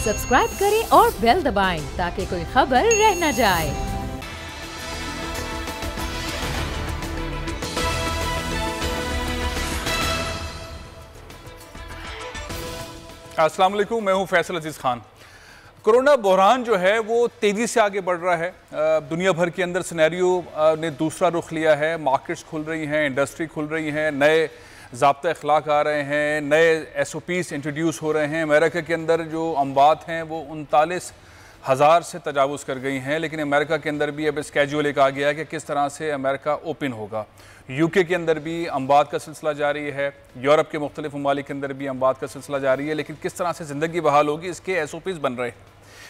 Subscribe करें और bell दबाएं ताकि कोई खबर रह न जाए। अस्सलाम वालेकुम, मैं हूं फैसल अजीज़ खान। कोरोना बहरान जो है वो तेज़ी से आगे बढ़ रहा है। दुनिया भर के अंदर सिनेरियो ने दूसरा रुख लिया है। मार्केट्स खुल रही हैं, इंडस्ट्री खुल रही हैं, नए ज़ाब्ता अखलाक आ रहे हैं, नए SOPs इंट्रोड्यूस हो रहे हैं। अमेरिका के अंदर जो अमवात हैं वो 39,000 से तजावुज़ कर गई हैं, लेकिन अमेरिका के अंदर भी अब स्केड्यूल एक आ गया है कि किस तरह से अमेरिका ओपन होगा। UK के अंदर भी अमवात का सिलसिला जारी है, यूरोप के मुख्तलिफ ममालिक के अंदर भी अमवात का सिलसिला जारी है, लेकिन किस तरह से ज़िंदगी बहाल होगी इसके SOPs बन रहे हैं।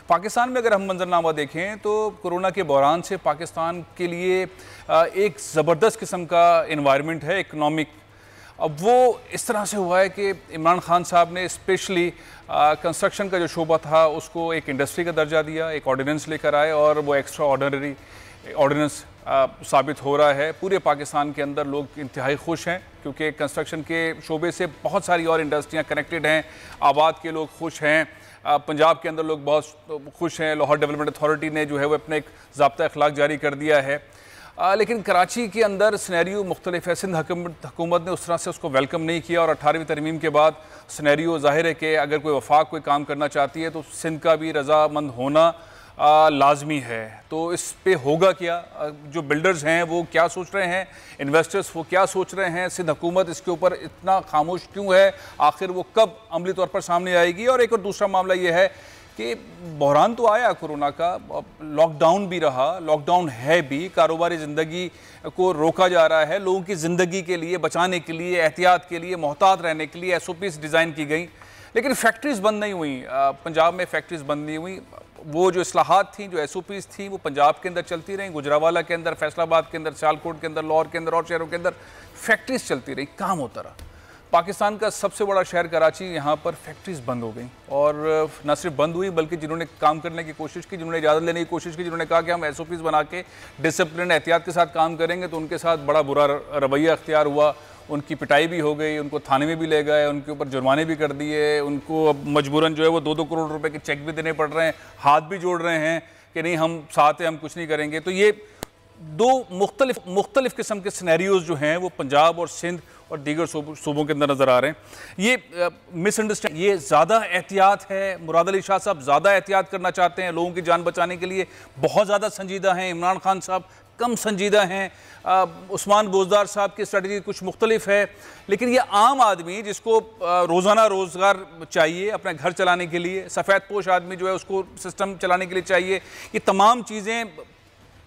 पाकिस्तान में अगर हम मंजरनामा देखें तो कोरोना के बहरान से पाकिस्तान के लिए एक ज़बरदस्त किस्म का इन्वायरमेंट है इकनॉमिक। अब वो इस तरह से हुआ है कि इमरान खान साहब ने स्पेशली कंस्ट्रक्शन का जो शोबा था उसको एक इंडस्ट्री का दर्जा दिया, एक ऑर्डिनेंस लेकर आए और वो एक्स्ट्रा ऑर्डिनरी ऑर्डिनेंस साबित हो रहा है। पूरे पाकिस्तान के अंदर लोग इंतहाई खुश हैं क्योंकि कंस्ट्रक्शन के शोबे से बहुत सारी और इंडस्ट्रियाँ कनेक्टेड हैं। आबाद के लोग खुश हैं, पंजाब के अंदर लोग बहुत खुश हैं। लाहौर डेवलपमेंट अथॉरिटी ने जो है वो अपने एक ज़ाब्ता अखलाक जारी कर दिया है। लेकिन कराची के अंदर सिनेरियो मुख्तलिफ है। सिंध हुकूमत ने उस तरह से उसको वेलकम नहीं किया और 18वीं तरमीम के बाद सिनेरियो ज़ाहिर है कि अगर कोई वफाक कोई काम करना चाहती है तो सिंध का भी रजामंद होना लाजमी है। तो इस पे होगा क्या, जो बिल्डर्स हैं वो क्या सोच रहे हैं, इन्वेस्टर्स वो क्या सोच रहे हैं, सिंध हुकूमत इसके ऊपर इतना खामोश क्यों है, आखिर वो कब अमली तौर पर सामने आएगी। और एक और दूसरा मामला ये है कि बहरान तो आया कोरोना का, लॉकडाउन भी रहा, लॉकडाउन है भी, कारोबारी ज़िंदगी को रोका जा रहा है, लोगों की ज़िंदगी के लिए बचाने के लिए, एहतियात के लिए, मोहतात रहने के लिए SOPs डिज़ाइन की गई, लेकिन फैक्ट्रीज़ बंद नहीं हुई। पंजाब में फैक्ट्रीज़ बंद नहीं हुई। वो जो इस्लाहात थी, जो SOPs थी, वो पंजाब के अंदर चलती रहीं, गुजरावाला के अंदर, फैसलाबाद के अंदर, सियालकोट के अंदर, लाहौर के अंदर और शहरों के अंदर फैक्ट्रीज़ चलती रही, काम होता रहा। पाकिस्तान का सबसे बड़ा शहर कराची, यहाँ पर फैक्ट्रीज़ बंद हो गई और न सिर्फ बंद हुई बल्कि जिन्होंने काम करने की कोशिश की, जिन्होंने इजाज़त लेने की कोशिश की, जिन्होंने कहा कि हम SOPs बना के डिसिप्लिन एहतियात के साथ काम करेंगे, तो उनके साथ बड़ा बुरा रवैया अख्तियार हुआ। उनकी पिटाई भी हो गई, उनको थाने में भी ले गए, उनके ऊपर जुर्माने भी कर दिए, उनको अब मजबूरन जो है वो 2-2 करोड़ रुपए के चेक भी देने पड़ रहे हैं, हाथ भी जोड़ रहे हैं कि नहीं हम साथ हैं, हम कुछ नहीं करेंगे। तो ये दो मुख्तलिफ किस्म के सिनेरियोज जो हैं वो पंजाब और सिंध और दीगर सूबों के अंदर नज़र आ रहे हैं। ये मिसअंडरस्टैंड, ये ज़्यादा एहतियात है। मुराद अली शाह साहब ज़्यादा एहतियात करना चाहते हैं, लोगों की जान बचाने के लिए बहुत ज़्यादा संजीदा हैं। इमरान खान साहब कम संजीदा हैं। उस्मान बोजदार साहब की स्ट्रेटजी कुछ मुख्तलिफ है। लेकिन ये आम आदमी जिसको रोज़ाना रोज़गार चाहिए अपने घर चलाने के लिए, सफ़ेद पोश आदमी जो है उसको सिस्टम चलाने के लिए चाहिए, ये तमाम चीज़ें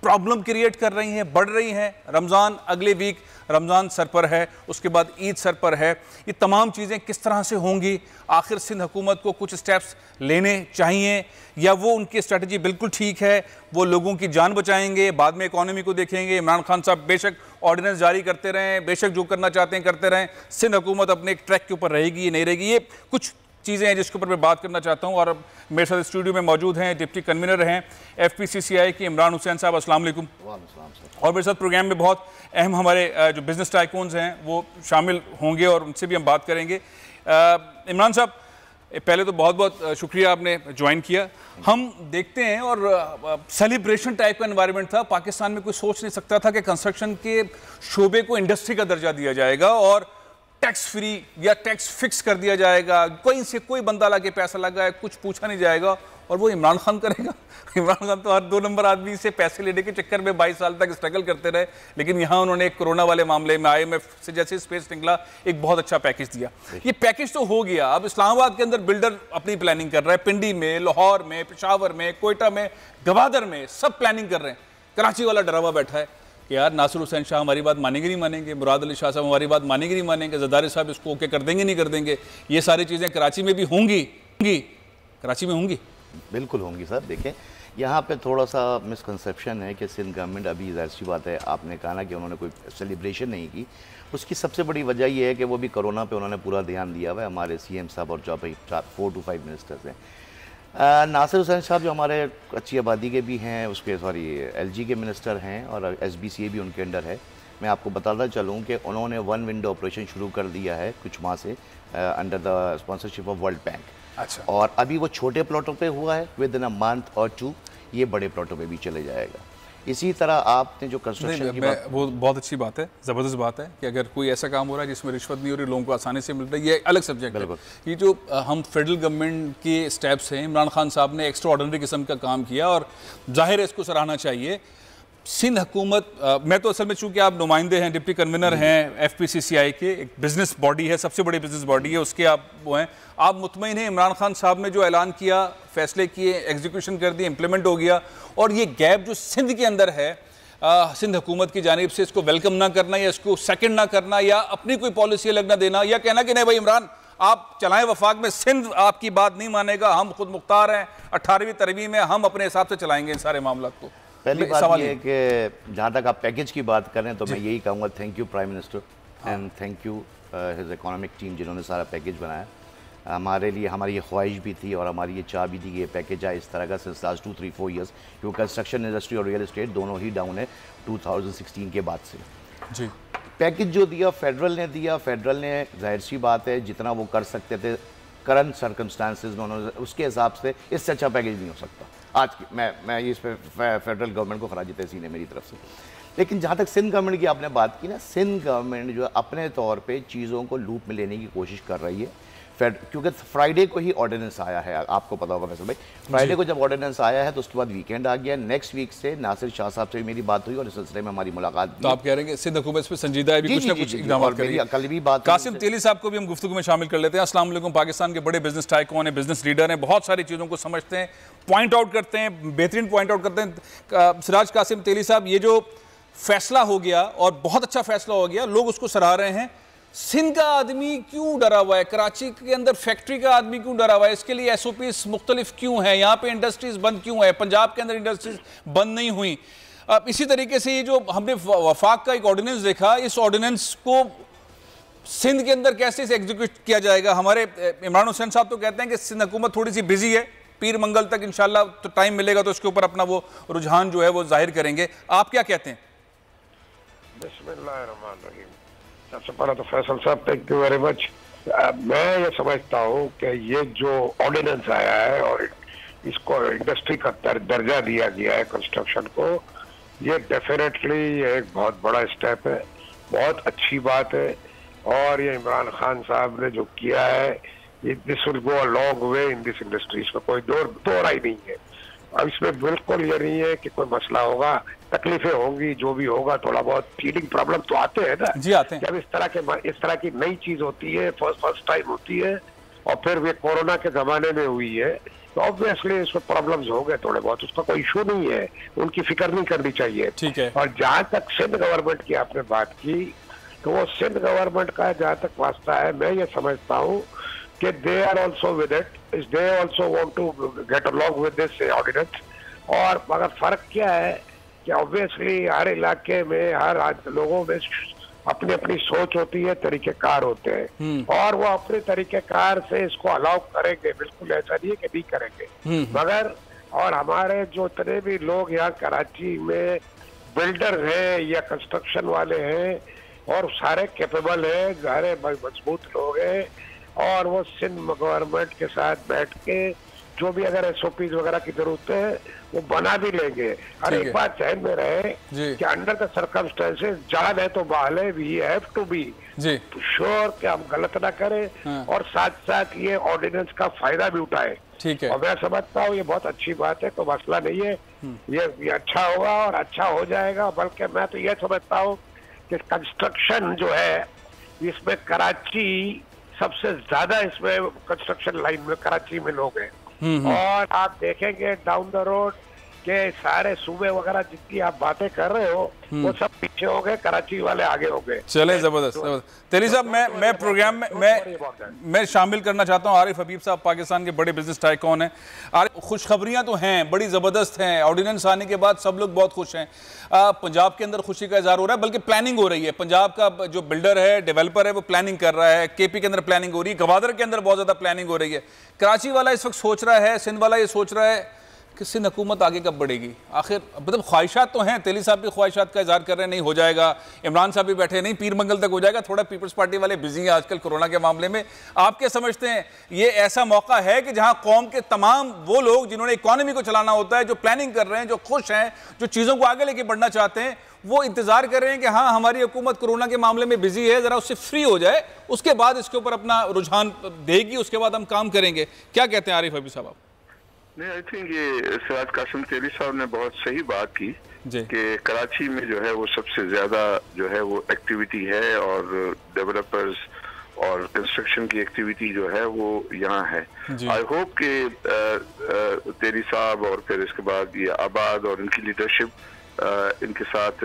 प्रॉब्लम क्रिएट कर रही हैं, बढ़ रही हैं। रमज़ान अगले वीक रमज़ान सर पर है, उसके बाद ईद सर पर है। ये तमाम चीज़ें किस तरह से होंगी, आखिर सिंध हुकूमत को कुछ स्टेप्स लेने चाहिए या वो उनकी स्ट्रेटजी बिल्कुल ठीक है, वो लोगों की जान बचाएंगे, बाद में इकॉनमी को देखेंगे। इमरान खान साहब बेशक ऑर्डिनेंस जारी करते रहें, बेशक जो करना चाहते हैं करते रहें, सिंध हुकूमत अपने एक ट्रैक के ऊपर रहेगी, नहीं रहेगी। ये कुछ चीज़ें हैं जिसके ऊपर मैं बात करना चाहता हूँ। और मेरे साथ स्टूडियो में मौजूद हैं डिप्टी कन्वीनर हैं FPCCI के इमरान हुसैन साहब, अस्सलाम वालेकुम। और मेरे साथ प्रोग्राम में बहुत अहम हमारे जो बिज़नेस टाइकून्स हैं वो शामिल होंगे और उनसे भी हम बात करेंगे। इमरान साहब, पहले तो बहुत बहुत शुक्रिया आपने ज्वाइन किया। हम देखते हैं और सेलिब्रेशन टाइप का एनवायरनमेंट था पाकिस्तान में। कोई सोच नहीं सकता था कि कंस्ट्रक्शन के शोबे को इंडस्ट्री का दर्जा दिया जाएगा और टैक्स फ्री या टैक्स फिक्स कर दिया जाएगा, कोई से कोई बंदा लाके पैसा लगाए, कुछ पूछा नहीं जाएगा, और वो इमरान खान करेगा। इमरान खान तो हर 2 नंबर आदमी से पैसे लेने के चक्कर में 22 साल तक स्ट्रगल करते रहे, लेकिन यहाँ उन्होंने एक कोरोना वाले मामले में IMF से जैसे स्पेस निकला एक बहुत अच्छा पैकेज दिया। ये पैकेज तो हो गया, अब इस्लामाबाद के अंदर बिल्डर अपनी प्लानिंग कर रहा है, पिंडी में, लाहौर में, पेशावर में, कोयटा में, गवादर में, सब प्लानिंग कर रहे हैं। कराची वाला डरा हुआ बैठा है कि यार नासिर हुसैन शाह हमारी बात मानेंगे नहीं मानेंगे, मुराद अली शाह साहब हमारी बात मानेंगे नहीं मानेंगे, ज़रदारी साहब इसको ओके कर देंगे नहीं कर देंगे। ये सारी चीज़ें कराची में भी होंगी, कराची में होंगी, बिल्कुल होंगी सर। देखें, यहाँ पे थोड़ा सा मिसकंसेप्शन है कि सिंध गवर्नमेंट, अभी ज़ाहिर सी बात है आपने कहा ना कि उन्होंने कोई सेलिब्रेशन नहीं की, उसकी सबसे बड़ी वजह ये है कि वो भी कोरोना पे उन्होंने पूरा ध्यान दिया हुआ है। हमारे CM साहब और जो भाई 4 to 5 मिनिस्टर्स हैं, नासिर हुसैन साहब जो हमारे अच्छी आबादी के भी हैं, उसके LG के मिनिस्टर हैं और SBCA भी उनके अंडर है। मैं आपको बताता चलूँ कि उन्होंने 1 विंडो ऑपरेशन शुरू कर दिया है कुछ माह से under the sponsorship of world bank. अच्छा। और अभी वो छोटे प्लॉटों पे हुआ है, विद इन अ मंथ और 2 ये बड़े प्लॉटों पे भी चले जाएगा। इसी तरह आपने जो कंस्ट्रक्शन की बात, वो बहुत अच्छी बात है, ज़बरदस्त बात है कि अगर कोई ऐसा काम हो रहा है जिसमें रिश्वत नहीं हो रही, लोगों को आसानी से मिल रही है, ये अलग सब्जेक्ट है। ये जो हम फेडरल गवर्नमेंट के स्टेप्स हैं, इमरान खान साहब ने एक्स्ट्रा ऑर्डिनरी किस्म का काम किया और जाहिर है इसको सराहना चाहिए। सिंध हुकूमत, मैं तो असल में चूंकि आप नुमाइंदे हैं, डिप्टी कन्वीनर हैं FPCCI के, एक बिजनेस बॉडी है, सबसे बड़ी बिजनेस बॉडी है, उसके आप वो हैं, आप मुतमईन हैं इमरान खान साहब ने जो ऐलान किया, फैसले किए, एग्जीक्यूशन कर दिए, इंप्लीमेंट हो गया, और ये गैप जो सिंध के अंदर है सिंध हुकूमत की जानिब से, इसको वेलकम ना करना या इसको सेकंड ना करना या अपनी कोई पॉलिसी अलग ना देना या कहना कि नहीं भाई इमरान आप चलाएं वफाक में, सिंध आपकी बात नहीं मानेगा, हम खुद मुख्तार हैं, 18वीं तरवीं में हम अपने हिसाब से चलाएंगे इन सारे मामलों को। पहली बात ये है कि जहाँ तक आप पैकेज की बात करें तो मैं यही कहूँगा thank you prime minister and thank you his economic team जिन्होंने सारा पैकेज बनाया। हमारे लिए हमारी ये ख्वाहिश भी थी और हमारी ये चाह भी थी कि ये पैकेज आए इस तरह का सिंस लास्ट 2-3-4 ईयर्स, क्योंकि कंस्ट्रक्शन इंडस्ट्री और रियल एस्टेट दोनों ही डाउन है 2016 के बाद से। जी पैकेज जो दिया फेडरल ने दिया, फेडरल ने जाहिर सी बात है जितना वो कर सकते थे करंट सर्कमस्टांसिस में उन्होंने, उसके हिसाब से इससे अच्छा पैकेज नहीं हो सकता आज की। मैं इस पर फेडरल गवर्नमेंट को खराज तहसीन है मेरी तरफ से। लेकिन जहाँ तक सिंध गवर्नमेंट की आपने बात की ना, सिंध गवर्नमेंट जो है अपने तौर पे चीज़ों को लूप में लेने की कोशिश कर रही है, क्योंकि फ्राइडे को ही ऑर्डिनेंस आया है, आपको पता होगा फैसल भाई, फ्राइडे को जब ऑर्डिनेंस आया है तो उसके बाद वीकेंड आ गया। नेक्स्ट वीक से नासिर शाह साहब से भी मेरी बात हुई और इस सिलसिले में हमारी मुलाकात। तो आप कह रहे हैं सिंध हुकूमत पे संजीदा है, कुछ ना कुछ इक़दाम करेगी। कल भी बात, कासिम तेली साहब को भी हम गुफ्तगू में शामिल कर लेते हैं। अस्सलाम वालेकुम। पाकिस्तान के बड़े बिजनेस टाइकून हैं, बिजनेस लीडर हैं, बहुत सारी चीज़ों को समझते हैं, पॉइंट आउट करते हैं, बेहतरीन पॉइंट आउट करते हैं। सिराज कासिम तेली साहब, ये जो फैसला हो गया और बहुत अच्छा फैसला हो गया, लोग उसको सराह रहे हैं, सिंध का आदमी क्यों डरा हुआ है, कराची के अंदर फैक्ट्री का आदमी क्यों डरा हुआ है, इसके लिए SOPs मुख्तलिफ क्यों है, यहाँ पे इंडस्ट्रीज बंद क्यों है, पंजाब के अंदर इंडस्ट्रीज बंद नहीं हुई। अब इसी तरीके से ये जो हमने वफाक का एक ऑर्डिनेंस देखा, इस ऑर्डिनेंस को सिंध के अंदर कैसे से एग्जीक्यूट किया जाएगा। हमारे इमरान हुसैन साहब तो कहते हैं कि सिंध हुकूमत थोड़ी सी बिजी है, पीर मंगल तक इंशाल्लाह तो टाइम मिलेगा तो इसके ऊपर अपना वो रुझान जो है वो जाहिर करेंगे। आप क्या कहते हैं? बिस्मिल्लाहिर्रहमानिर्रहीम। सबसे पहले तो फैसल साहब थैंक यू वेरी मच। मैं ये समझता हूँ कि ये जो ऑर्डिनेंस आया है और इसको इंडस्ट्री का दर्जा दिया गया है कंस्ट्रक्शन को, ये डेफिनेटली एक बहुत बड़ा स्टेप है, बहुत अच्छी बात है। और ये इमरान खान साहब ने जो किया है, this will go a long way in this industry, इसमें कोई दो राय नहीं है। अब इसमें बिल्कुल ये नहीं है कि कोई मसला होगा, तकलीफें होंगी, जो भी होगा, थोड़ा बहुत फीडिंग प्रॉब्लम तो आते हैं ना जी, आते हैं। जब इस तरह की नई चीज होती है, फर्स्ट टाइम होती है और फिर ये कोरोना के जमाने में हुई है, तो ऑब्वियसली इसमें प्रॉब्लम्स हो गए थोड़े बहुत, उसका कोई इशू नहीं है, उनकी फिक्र नहीं करनी चाहिए। ठीक है। और जहाँ तक सिंध गवर्नमेंट की आपने बात की, तो वो सिंध गवर्नमेंट का जहाँ तक वास्ता है, मैं ये समझता हूँ कि they are also with it, they also want to get along with this ordinance. और मगर फर्क क्या है कि ऑब्वियसली हर इलाके में हर लोगों में अपनी अपनी सोच होती है, तरीकेकार होते हैं और वो अपने तरीकेकार से इसको अलाउ करेंगे, बिल्कुल ऐसा नहीं है कि नहीं करेंगे। मगर और हमारे जो इतने भी लोग यहाँ कराची में बिल्डर हैं या कंस्ट्रक्शन वाले हैं और सारे कैपेबल हैं, सारे मजबूत लोग हैं और वो सिंध गवर्नमेंट के साथ बैठ के जो भी अगर SOPs वगैरह की जरूरत है वो बना भी लेंगे। और एक बात ध्यान में रहे कि अंडर द सर्कमस्टेंसेस जान है तो बहाल है, we have to be sure कि हम गलत ना करें और साथ साथ ये ऑर्डिनेंस का फायदा भी उठाए। ठीक है। और मैं समझता हूँ ये बहुत अच्छी बात है, कोई मसला नहीं है, ये अच्छा होगा और अच्छा हो जाएगा। बल्कि मैं तो ये समझता हूँ कि कंस्ट्रक्शन जो है इसमें कराची सबसे ज्यादा, इसमें कंस्ट्रक्शन लाइन में कराची में लोग हैं और आप देखेंगे डाउन द रोड के सारे सूबे वगैरह जितनी आप बातें कर रहे हो वो सब पीछे हो गए, कराची वाले आगे हो गए। चले जबरदस्त। तेली साहब, मैं प्रोग्राम में मैं शामिल करना चाहता हूँ आरिफ हबीब साहब, पाकिस्तान के बड़े बिजनेस टाइकून हैं। आरिफ, खुशखबरियाँ तो हैं, बड़ी ज़बरदस्त हैं, ऑर्डिनेंस आने के बाद सब लोग बहुत खुश हैं। पंजाब के अंदर खुशी का इजहार हो रहा है, बल्कि प्लानिंग हो रही है। पंजाब का जो बिल्डर है, डेवलपर है, वो प्लानिंग कर रहा है, KP के अंदर प्लानिंग हो रही है, गवादर के अंदर बहुत ज़्यादा प्लानिंग हो रही है। कराची वाला इस वक्त सोच रहा है, सिंध वाला ये सोच रहा है कि सिंध हुकूमत आगे कब बढ़ेगी? आखिर मतलब ख्वाहिशात तो हैं, तेली साहब भी ख्वाहिशात का इजहार कर रहे हैं नहीं हो जाएगा, इमरान साहब भी बैठे नहीं पीर मंगल तक हो जाएगा, थोड़ा पीपल्स पार्टी वाले बिजी हैं आजकल कोरोना के मामले में। आप क्या समझते हैं, ये ऐसा मौका है कि जहां कौम के तमाम वो लोग जिन्होंने इकॉनमी को चलाना होता है, जो प्लानिंग कर रहे हैं, जो खुश हैं, जो चीज़ों को आगे लेके बढ़ना चाहते हैं, वो इंतजार कर रहे हैं कि हाँ हमारी हुकूमत कोरोना के मामले में बिजी है, जरा उससे फ्री हो जाए, उसके बाद इसके ऊपर अपना रुझान देगी, उसके बाद हम काम करेंगे। क्या कहते हैं आरिफ हबीब साहब? नहीं, आई थिंक ये सिराज कासिम तेली साहब ने बहुत सही बात की कि कराची में जो है वो सबसे ज्यादा जो है वो एक्टिविटी है और डेवलपर्स और कंस्ट्रक्शन की एक्टिविटी जो है वो यहाँ है। आई होप कि तेली साहब और फिर इसके बाद ये आबाद और इनकी लीडरशिप इनके साथ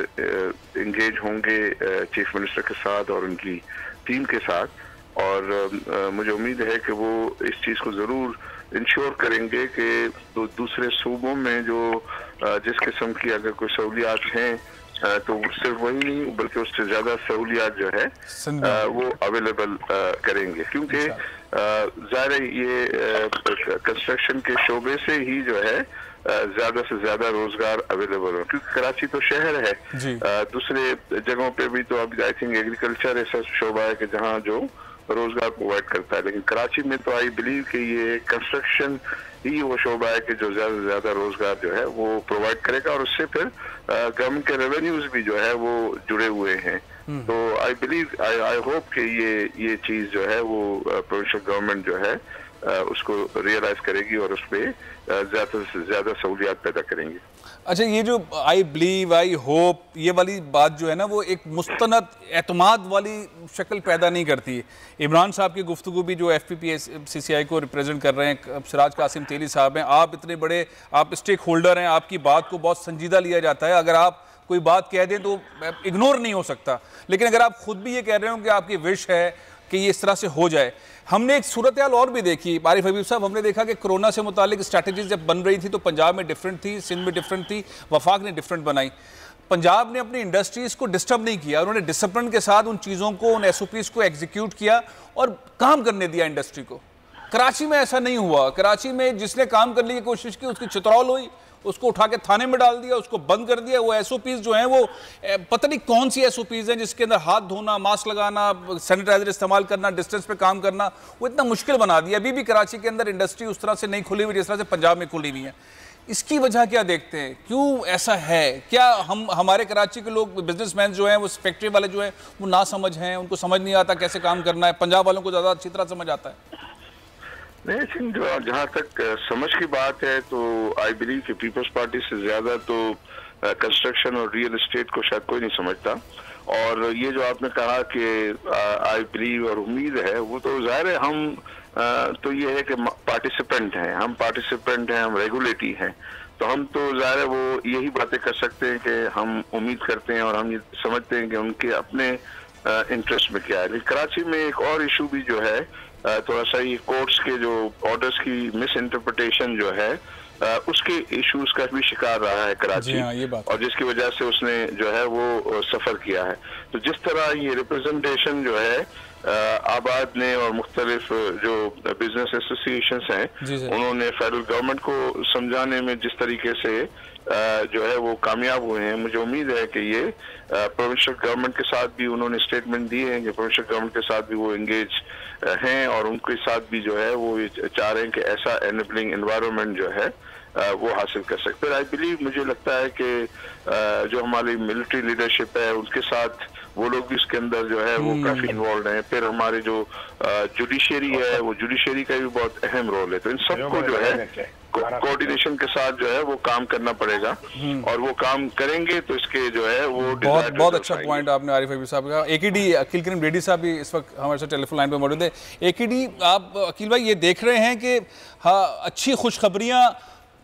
इंगेज होंगे, चीफ मिनिस्टर के साथ और उनकी टीम के साथ, और मुझे उम्मीद है कि वो इस चीज़ को ज़रूर इंश्योर करेंगे कि दूसरे सूबों में जो जिस किस्म की अगर कोई सहूलियात हैं तो सिर्फ वही नहीं बल्कि उससे ज़्यादा सहूलियात जो है वो अवेलेबल करेंगे, क्योंकि ज़ाहिर ये कंस्ट्रक्शन के शोबे से ही जो है ज़्यादा से ज़्यादा रोजगार अवेलेबल हो, क्योंकि कराची तो शहर है, दूसरे जगहों पे भी तो अब आई थिंक एग्रीकल्चर ऐसा शोबा है कि जहाँ जो रोजगार प्रोवाइड करता है, लेकिन कराची में तो आई बिलीव कि ये कंस्ट्रक्शन ही वो शोबा है कि जो ज्यादा से ज्यादा रोजगार जो है वो प्रोवाइड करेगा, और उससे फिर गवर्नमेंट के रेवेन्यूज भी जो है वो जुड़े हुए हैं। तो आई बिलीव आई होप कि ये चीज जो है वो प्रोविंशियल गवर्नमेंट जो है उसको रियलाइज करेगी और उस पर ज्यादा से ज्यादा सहूलियात पैदा करेंगे। अच्छा, ये जो आई बिलीव, आई होप, ये वाली बात जो है ना वो एक मुस्तनद एतमाद वाली शक्ल पैदा नहीं करती। इमरान साहब की गुफ्तगू भी जो FPPCCI को रिप्रेजेंट कर रहे हैं, सिराज कासिम तेली साहब हैं, आप इतने बड़े आप स्टेक होल्डर हैं, आपकी बात को बहुत संजीदा लिया जाता है, अगर आप कोई बात कह दें तो इग्नोर नहीं हो सकता, लेकिन अगर आप खुद भी ये कह रहे हो कि आपकी विश है कि ये इस तरह से हो जाए। हमने एक सूरत हाल और भी देखी आरिफ हबीब साहब, हमने देखा कि कोरोना से मुतालिक स्ट्रैटेजीज जब बन रही थी तो पंजाब में डिफरेंट थी, सिंध में डिफरेंट थी, वफाक ने डिफरेंट बनाई। पंजाब ने अपनी इंडस्ट्रीज़ को डिस्टर्ब नहीं किया, उन्होंने डिसिप्लिन के साथ उन चीज़ों को, उन SOPs को एग्जीक्यूट किया और काम करने दिया इंडस्ट्री को। कराची में ऐसा नहीं हुआ। कराची में जिसने काम करने की कोशिश की उसकी चितरौल हुई, उसको उठा के थाने में डाल दिया, उसको बंद कर दिया। वो SOPs जो हैं वो पता नहीं कौन सी SOPs हैं जिसके अंदर हाथ धोना, मास्क लगाना, सैनिटाइजर इस्तेमाल करना, डिस्टेंस पे काम करना, वो इतना मुश्किल बना दिया। अभी भी कराची के अंदर इंडस्ट्री उस तरह से नहीं खुली हुई जिस तरह से पंजाब में खुली हुई है। इसकी वजह क्या देखते हैं, क्यों ऐसा है? क्या हमारे कराची के लोग, बिजनेसमैन जो हैं, वो फैक्ट्री वाले जो हैं, वो ना समझ हैं, उनको समझ नहीं आता कैसे काम करना है? पंजाब वालों को ज़्यादा अच्छी तरह समझ आता है। नहीं सिंह, जहाँ तक समझ की बात है तो आई बिलीव कि पीपल्स पार्टी से ज्यादा तो कंस्ट्रक्शन और रियल एस्टेट को शायद कोई नहीं समझता। और ये जो आपने कहा कि आई बिलीव और उम्मीद है, वो तो जाहिर है हम तो ये है कि पार्टिसिपेंट हैं, हम रेगुलेटरी हैं, तो हम तो जाहिर है वो यही बातें कर सकते हैं कि हम उम्मीद करते हैं और हम ये समझते हैं कि उनके अपने इंटरेस्ट में क्या है। लेकिन कराची में एक और इशू भी जो है, थोड़ा सा ये कोर्ट्स के जो ऑर्डर्स की मिस इंटरप्रिटेशन जो है उसके इश्यूज का भी शिकार रहा है कराची, और जिसकी वजह से उसने जो है वो सफर किया है। तो जिस तरह ये रिप्रेजेंटेशन जो है आबाद ने और मुख्तलिफ जो बिजनेस एसोसिएशंस हैं, उन्होंने फेडरल गवर्नमेंट को समझाने में जिस तरीके से जो है वो कामयाब हुए हैं, मुझे उम्मीद है कि ये प्रोविंशियल गवर्नमेंट के साथ भी उन्होंने स्टेटमेंट दिए हैं कि प्रोविंशियल गवर्नमेंट के साथ भी वो एंगेज हैं और उनके साथ भी जो है वो चाह रहे हैं कि ऐसा एनेबलिंग एनवायरनमेंट जो है वो हासिल कर सकते हैं। आई बिलीव, मुझे लगता है कि जो हमारी मिलिट्री लीडरशिप है उनके साथ वो लोग भी इसके अंदर जो है वो काफी इन्वॉल्व हैं। फिर हमारे जो जुडिशरी है, वो जुडिशरी का भी बहुत अहम रोल है। तो इन सबको जो है कोऑर्डिनेशन के साथ जो है वो काम करना पड़ेगा, और वो काम करेंगे तो इसके जो है वो बहुत अच्छा पॉइंट आपने आरिफ हबीब साहब का। AKD अकील करीम बेडी साहब भी इस वक्त हमारे साथ टेलीफोन लाइन पे मौजूद है। AKD, आप अकील भाई ये देख रहे हैं कि हाँ, अच्छी खुशखबरियाँ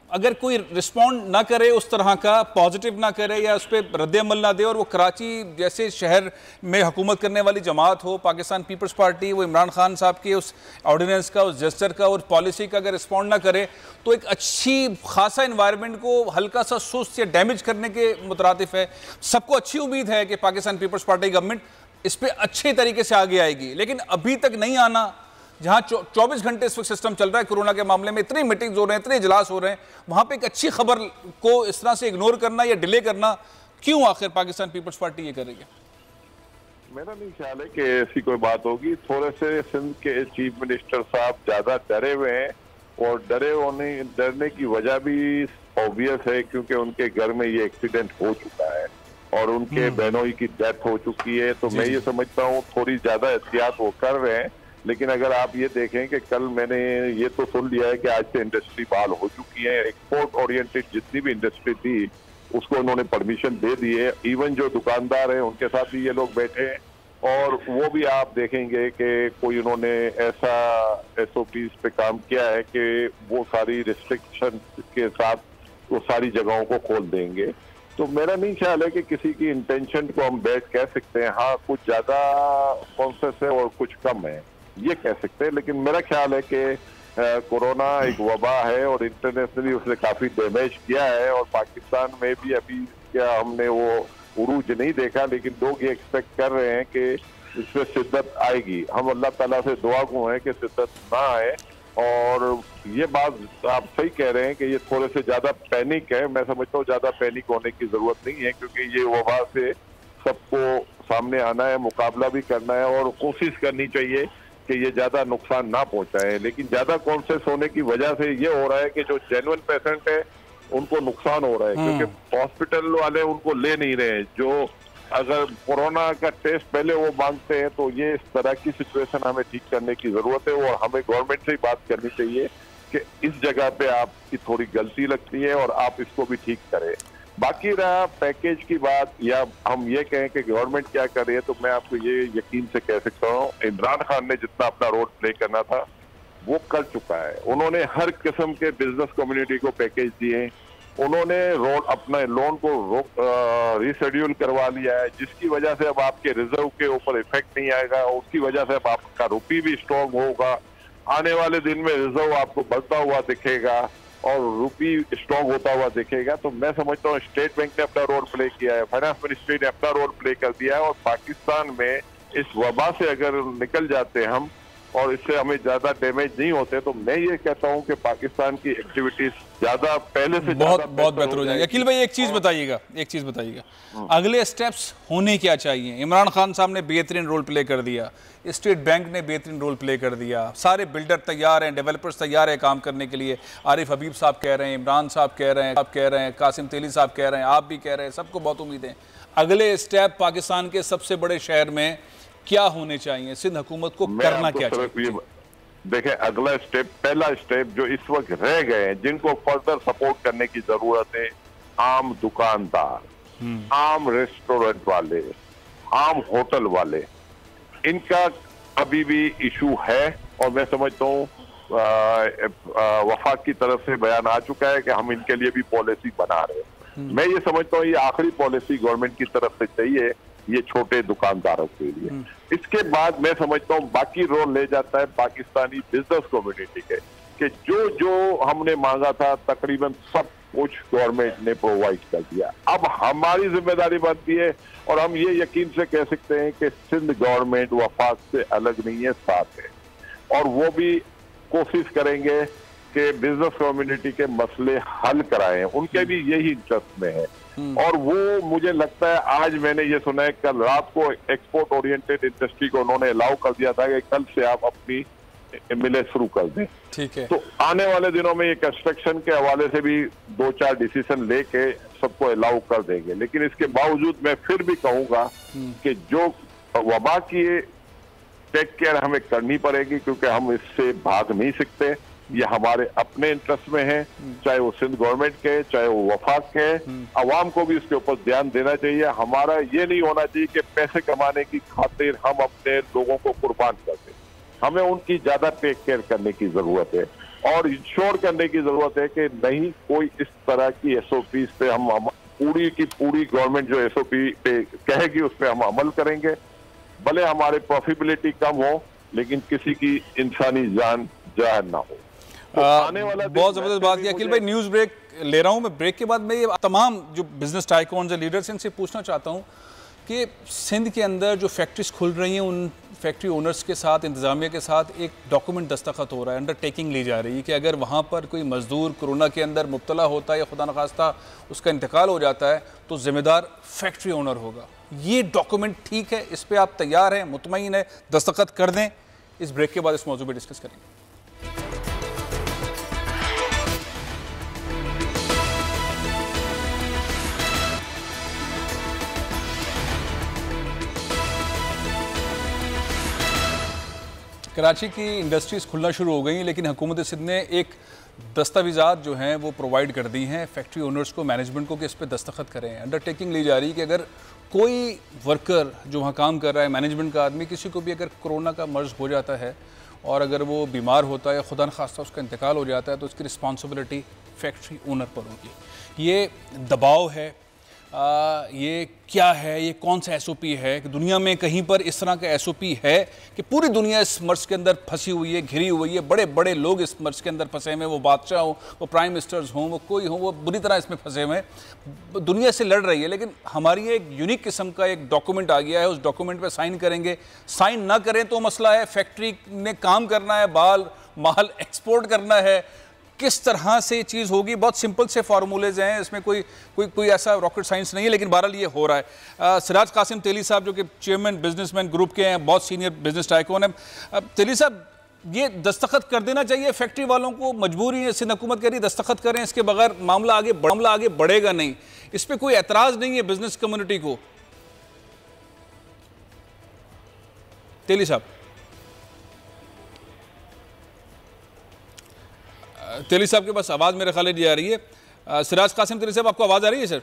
अगर कोई रिस्पॉन्ड ना करे, उस तरह का पॉजिटिव ना करे या उस पर रद्द-ए-अमल ना दे, और वो कराची जैसे शहर में हुकूमत करने वाली जमात हो, पाकिस्तान पीपल्स पार्टी, वो इमरान खान साहब के उस ऑर्डिनेंस का, उस जेस्चर का और पॉलिसी का अगर रिस्पॉन्ड ना करे तो एक अच्छी खासा इन्वायरमेंट को हल्का सा सुस्त या डैमेज करने के मुतरातिफ है। सबको अच्छी उम्मीद है कि पाकिस्तान पीपल्स पार्टी गवर्नमेंट इस पर अच्छे तरीके से आगे आएगी, लेकिन अभी तक नहीं आना, जहां 24 घंटे इस वक्त सिस्टम चल रहा है कोरोना के मामले में, इतनी मीटिंग्स हो रहे हैं, इतने इजलास हो रहे हैं, वहां पे एक अच्छी खबर को इस तरह से इग्नोर करना या डिले करना क्यों आखिर पाकिस्तान पीपल्स पार्टी ये करेगी? मेरा नहीं ख्याल है कि ऐसी कोई बात होगी। थोड़े से सिंध के चीफ मिनिस्टर साहब ज्यादा डरे हुए हैं, और डरने की वजह भी ऑब्वियस है, क्योंकि उनके घर में ये एक्सीडेंट हो चुका है और उनके बहनोई की डेथ हो चुकी है। तो मैं ये समझता हूँ थोड़ी ज्यादा एहतियात वो कर रहे हैं। लेकिन अगर आप ये देखें कि कल मैंने ये तो सुन लिया है कि आज से इंडस्ट्री बहाल हो चुकी है, एक्सपोर्ट ओरिएंटेड जितनी भी इंडस्ट्री थी उसको उन्होंने परमिशन दे दी है। इवन जो दुकानदार हैं उनके साथ भी ये लोग बैठे हैं, और वो भी आप देखेंगे कि कोई उन्होंने ऐसा SOPs पे काम किया है कि वो सारी रिस्ट्रिक्शन के साथ वो सारी जगहों को खोल देंगे। तो मेरा नहीं ख्याल है कि किसी की इंटेंशन को हम बैठ कह सकते हैं, हाँ कुछ ज्यादा कॉन्शियस है और कुछ कम है, ये कह सकते हैं। लेकिन मेरा ख्याल है कि कोरोना एक वबा है और इंटरनेशनली उसने काफी डैमेज किया है, और पाकिस्तान में भी अभी क्या हमने वो उरूज नहीं देखा, लेकिन लोग ये एक्सपेक्ट कर रहे हैं कि इसमें शिद्दत आएगी। हम अल्लाह ताला से दुआ को हैं कि शिद्दत ना आए। और ये बात आप सही कह रहे हैं कि ये थोड़े से ज्यादा पैनिक है। मैं समझता हूँ ज्यादा पैनिक होने की जरूरत नहीं है, क्योंकि ये वबा से सबको सामने आना है, मुकाबला भी करना है, और कोशिश करनी चाहिए कि ये ज्यादा नुकसान ना पहुंचाए। लेकिन ज्यादा कॉन्शियस होने की वजह से ये हो रहा है कि जो जेन्युइन पेशेंट है उनको नुकसान हो रहा है, क्योंकि हॉस्पिटल वाले उनको ले नहीं रहे हैं। जो अगर कोरोना का टेस्ट पहले वो मांगते हैं, तो ये इस तरह की सिचुएशन हमें ठीक करने की जरूरत है, और हमें गवर्नमेंट से ही बात करनी चाहिए कि इस जगह पे आपकी थोड़ी गलती लगती है और आप इसको भी ठीक करें। बाकी रहा पैकेज की बात, या हम ये कहें कि गवर्नमेंट क्या कर रही है, तो मैं आपको ये यकीन से कह सकता हूँ इमरान खान ने जितना अपना रोल प्ले करना था वो कर चुका है। उन्होंने हर किस्म के बिजनेस कम्युनिटी को पैकेज दिए, उन्होंने अपने लोन को रिशेड्यूल करवा लिया है, जिसकी वजह से अब आपके रिजर्व के ऊपर इफेक्ट नहीं आएगा, उसकी वजह से अब आपका रुपी भी स्ट्रॉन्ग होगा। आने वाले दिन में रिजर्व आपको बढ़ता हुआ दिखेगा और रुपी स्ट्रॉन्ग होता हुआ दिखेगा। तो मैं समझता हूँ स्टेट बैंक ने अपना रोल प्ले किया है, फाइनेंस मिनिस्ट्री ने अपना रोल प्ले कर दिया है, और पाकिस्तान में इस वबा से अगर निकल जाते हम और इससे हमें ज्यादा डैमेज नहीं होते, तो मैं ये कहता हूं कि पाकिस्तान की एक्टिविटीज ज्यादा पहले से बहुत बेहतर हो जाएगी। अकील भाई एक चीज बताइएगा, अगले स्टेप्स होने क्या चाहिए? इमरान खान साहब ने बेहतरीन रोल प्ले कर दिया, स्टेट बैंक ने बेहतरीन रोल प्ले कर दिया, सारे बिल्डर तैयार हैं, डेवलपर्स तैयार हैं काम करने के लिए। आरिफ हबीब साहब कह रहे हैं, इमरान साहब कह रहे हैं, कासिम तेली साहब कह रहे हैं, आप भी कह रहे हैं, सबको बहुत उम्मीद है। अगले स्टेप पाकिस्तान के सबसे बड़े शहर में क्या होने चाहिए? सिंध हुकूमत को करना क्या चाहिए? देखें, अगला स्टेप, पहला स्टेप जो इस वक्त रह गए हैं, जिनको फर्दर सपोर्ट करने की जरूरत है, आम दुकानदार, आम रेस्टोरेंट वाले, आम होटल वाले, इनका अभी भी इशू है। और मैं समझता हूँ वफाक की तरफ से बयान आ चुका है कि हम इनके लिए भी पॉलिसी बना रहे हैं। मैं ये समझता हूँ ये आखिरी पॉलिसी गवर्नमेंट की तरफ से चाहिए ये छोटे दुकानदारों के लिए। इसके बाद मैं समझता हूँ बाकी रोल ले जाता है पाकिस्तानी बिजनेस कम्युनिटी के, कि जो हमने मांगा था तकरीबन सब कुछ गवर्नमेंट ने प्रोवाइड कर दिया। अब हमारी जिम्मेदारी बनती है, और हम ये यकीन से कह सकते हैं कि सिंध गवर्नमेंट वफाक से अलग नहीं है, साथ है, और वो भी कोशिश करेंगे कि बिजनेस कम्युनिटी के मसले हल कराएं, उनके भी यही इंटरेस्ट में है। और वो मुझे लगता है, आज मैंने ये सुना है कल रात को एक्सपोर्ट ओरिएंटेड इंडस्ट्री को उन्होंने अलाउ कर दिया था कि कल से आप अपनी मिलें शुरू कर दें। ठीक है, तो आने वाले दिनों में ये कंस्ट्रक्शन के हवाले से भी 2-4 डिसीजन लेके सबको अलाउ कर देंगे। लेकिन इसके बावजूद मैं फिर भी कहूंगा कि जो वबा की टेक केयर हमें करनी पड़ेगी, क्योंकि हम इससे भाग नहीं सकते। ये हमारे अपने इंटरेस्ट में है, चाहे वो सिंध गवर्नमेंट के, चाहे वो वफाक के। अवाम को भी इसके ऊपर ध्यान देना चाहिए। हमारा ये नहीं होना चाहिए कि पैसे कमाने की खातिर हम अपने लोगों को कुर्बान कर दें। हमें उनकी ज्यादा टेक केयर करने की जरूरत है, और इंश्योर करने की जरूरत है कि नहीं कोई इस तरह की SOPs पे हम पूरी की पूरी गवर्नमेंट जो SOP पे कहेगी उस पर हम अमल करेंगे। भले हमारे प्रॉफिटेबिलिटी कम हो, लेकिन किसी की इंसानी जान जाहिर ना हो। तो आने वाला बहुत जबरदस्त बात किया। अखिल भाई, न्यूज ब्रेक ले रहा हूं मैं। ब्रेक के बाद मैं ये तमाम जो बिजनेस टाइकॉन्स और लीडर्स इनसे पूछना चाहता हूं कि सिंध के अंदर जो फैक्ट्रीज खुल रही हैं उन फैक्ट्री ओनर्स के साथ, इंतज़ामिया के साथ एक डॉक्यूमेंट दस्तखत हो रहा है, अंडरटेकिंग ली जा रही है कि अगर वहाँ पर कोई मज़दूर कोरोना के अंदर मुब्तला होता है या खुदा न खास्ता उसका इंतकाल हो जाता है तो ज़िम्मेदार फैक्ट्री ओनर होगा। ये डॉक्यूमेंट ठीक है? इस पर आप तैयार हैं, मुतमईन है, दस्तखत कर दें? इस ब्रेक के बाद इस मौजूद पर डिस्कस करेंगे। कराची की इंडस्ट्रीज़ खुलना शुरू हो गई हैं, लेकिन हुकूमत सिंध ने एक दस्तावेज़ात जो हैं वो प्रोवाइड कर दी हैं फैक्ट्री ओनर्स को, मैनेजमेंट को, कि इस पर दस्तखत करें। अंडरटेकिंग ली जा रही है कि अगर कोई वर्कर जो वहाँ काम कर रहा है, मैनेजमेंट का आदमी, किसी को भी अगर कोरोना का मर्ज़ हो जाता है और अगर वो बीमार होता है या खुदा न खास्ता उसका इंतकाल हो जाता है तो उसकी रिस्पॉन्सिबिलिटी फैक्ट्री ओनर पर होगी। ये दबाव है, ये क्या है, ये कौन सा SOP है कि दुनिया में कहीं पर इस तरह का SOP है कि पूरी दुनिया इस मर्ज के अंदर फंसी हुई है, घिरी हुई है, बड़े बड़े लोग इस मर्ज के अंदर फंसे हुए हैं, वो बादशाह हो, वो प्राइम मिनिस्टर्स हों, वो कोई हो, वो बुरी तरह इसमें फंसे हुए हैं, दुनिया से लड़ रही है। लेकिन हमारी एक यूनिक किस्म का एक डॉक्यूमेंट आ गया है, उस डॉक्यूमेंट पर साइन करेंगे, साइन ना करें तो मसला है, फैक्ट्री ने काम करना है, माल एक्सपोर्ट करना है, किस तरह से ये चीज़ होगी। बहुत सिंपल से फार्मूलेज हैं, इसमें कोई ऐसा रॉकेट साइंस नहीं है, लेकिन बहरहाल ये हो रहा है। सिराज कासिम तेली साहब जो कि चेयरमैन बिजनेसमैन ग्रुप के हैं, बहुत सीनियर बिजनेस टाइकून हैं। तेली साहब, ये दस्तखत कर देना चाहिए फैक्ट्री वालों को, मजबूरी है, सिंध हुकूमत कह रही है दस्तखत करें, इसके बगैर मामला आगे बढ़ेगा नहीं। इस पर कोई एतराज़ नहीं है बिजनेस कम्युनिटी को? तेली साहब, तेली साहब के पास आवाज़ मेरे ख्याल नहीं आ रही है। सिराज कासिम तेली साहब, आपको आवाज़ आ रही है सर?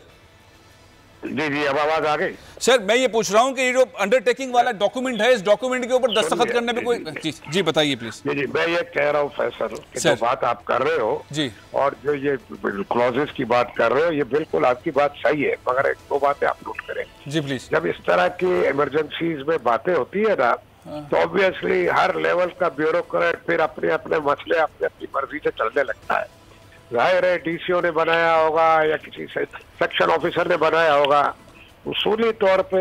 जी, अब आवाज़ आ गई। सर मैं ये पूछ रहा हूँ कि ये जो अंडरटेकिंग वाला डॉक्यूमेंट है, इस डॉक्यूमेंट के ऊपर दस्तखत करने पे कोई जी बताइए प्लीज। जी, मैं ये कह रहा हूँ फैसल कि जो बात आप कर रहे हो जी, और जो ये क्लॉजेस की बात कर रहे हो, ये बिल्कुल आपकी बात सही है, मगर एक दो बातें आप नोट करें जी प्लीज। जब इस तरह की इमरजेंसीज में बातें होती है ना, तो ऑब्वियसली हर लेवल का ब्यूरोक्रेट फिर अपने अपने मसले अपनी मर्जी से चलने लगता है। जाहिर है DCO ने बनाया होगा या किसी सेक्शन ऑफिसर ने बनाया होगा, उसूली तौर पे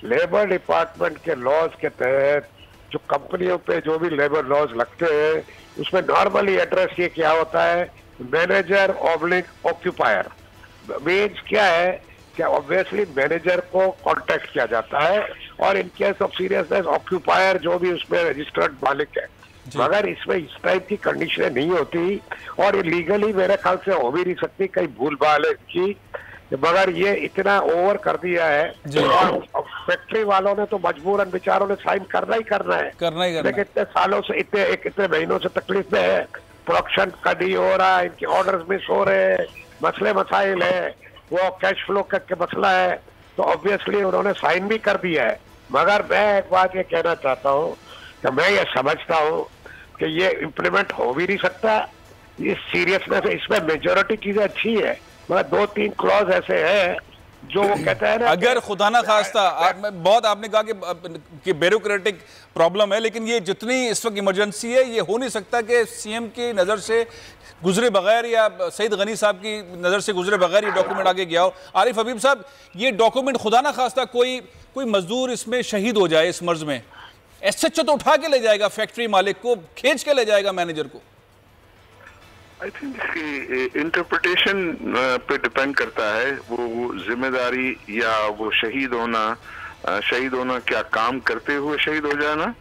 लेबर डिपार्टमेंट के लॉज के तहत जो कंपनियों पे जो भी लेबर लॉज लगते हैं उसमें नॉर्मली एड्रेस ये क्या होता है, मैनेजर ऑब्लिक ऑक्यूपायर। मीन्स क्या है कि ऑब्वियसली मैनेजर को कांटेक्ट किया जाता है और in case of seriousness occupier जो भी उसमें रजिस्टर्ड मालिक है। मगर इसमें इस टाइप की कंडीशनें नहीं होती और ये लीगली मेरे ख्याल से हो भी नहीं सकती, कहीं भूल भाल है इसकी, मगर ये इतना ओवर कर दिया है और फैक्ट्री वालों ने तो मजबूरन बेचारों ने साइन करना ही करना है। लेकिन इतने सालों से इतने महीनों से तकलीफ में है, प्रोडक्शन कड़ी हो रहा है, इनके ऑर्डर्स मिस हो रहे हैं, मसले मसाइल है, वो कैश फ्लो का मसला है, तो ऑब्वियसली उन्होंने साइन भी कर दिया है। मगर मैं एक बात ये कहना चाहता हूँ कि मैं ये समझता हूँ कि ये इम्प्लीमेंट हो भी नहीं सकता, ये सीरियसनेस, इसमें मेजोरिटी चीजें अच्छी है, मगर 2-3 क्लॉज ऐसे हैं जो वो कहता है ना, अगर खुदा ना खास्ता बहुत आपने कहा कि ब्यूरोक्रेटिक प्रॉब्लम है, लेकिन ये जितनी इस वक्त इमरजेंसी है, ये हो नहीं सकता कि CM की नज़र से गुजरे बगैर या सईद गनी साहब की नज़र से गुजरे बगैर ये डॉक्यूमेंट आगे गया हो। आरिफ हबीब साहब, ये डॉक्यूमेंट खुदा ना खास्ता कोई मजदूर इसमें शहीद हो जाए इस मर्ज में, SHO तो उठा के ले जाएगा, फैक्ट्री मालिक को खींच के ले जाएगा, मैनेजर को। आई थिंक इसकी इंटरप्रिटेशन पे डिपेंड करता है, वो जिम्मेदारी या वो शहीद होना क्या काम करते हुए शहीद हो जाना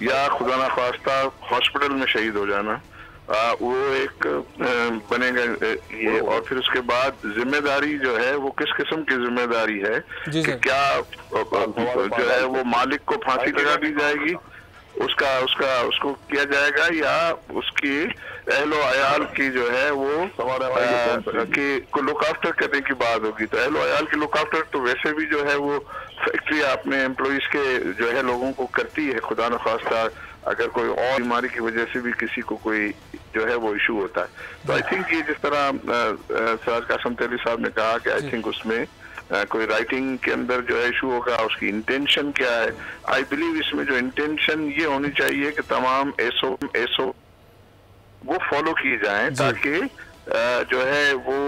या खुदा ना खास्ता हॉस्पिटल में शहीद हो जाना, वो एक बनेगा ये। और फिर उसके बाद जिम्मेदारी जो है वो किस किस्म की जिम्मेदारी है कि क्या जो है वो मालिक को फांसी लगा दी जाएगी, उसको किया जाएगा, या उसकी अहलो अयाल की जो है वो को लुक आफ्टर करने की बात होगी। तो अहलो अयाल की लुक आफ्टर तो वैसे भी जो है वो फैक्ट्री अपने एम्प्लॉइज के जो है लोगों को करती है, खुदा न खास्ता अगर कोई और बीमारी की वजह से भी किसी को कोई जो है वो इशू होता है। तो आई थिंक ये जिस तरह सिराज कासिम तेली साहब ने कहा कि आई थिंक उसमें कोई राइटिंग के अंदर जो है इशू होगा, उसकी इंटेंशन क्या है। आई बिलीव इसमें जो इंटेंशन ये होनी चाहिए कि तमाम एसओ वो फॉलो किए जाएं ताकि जो है वो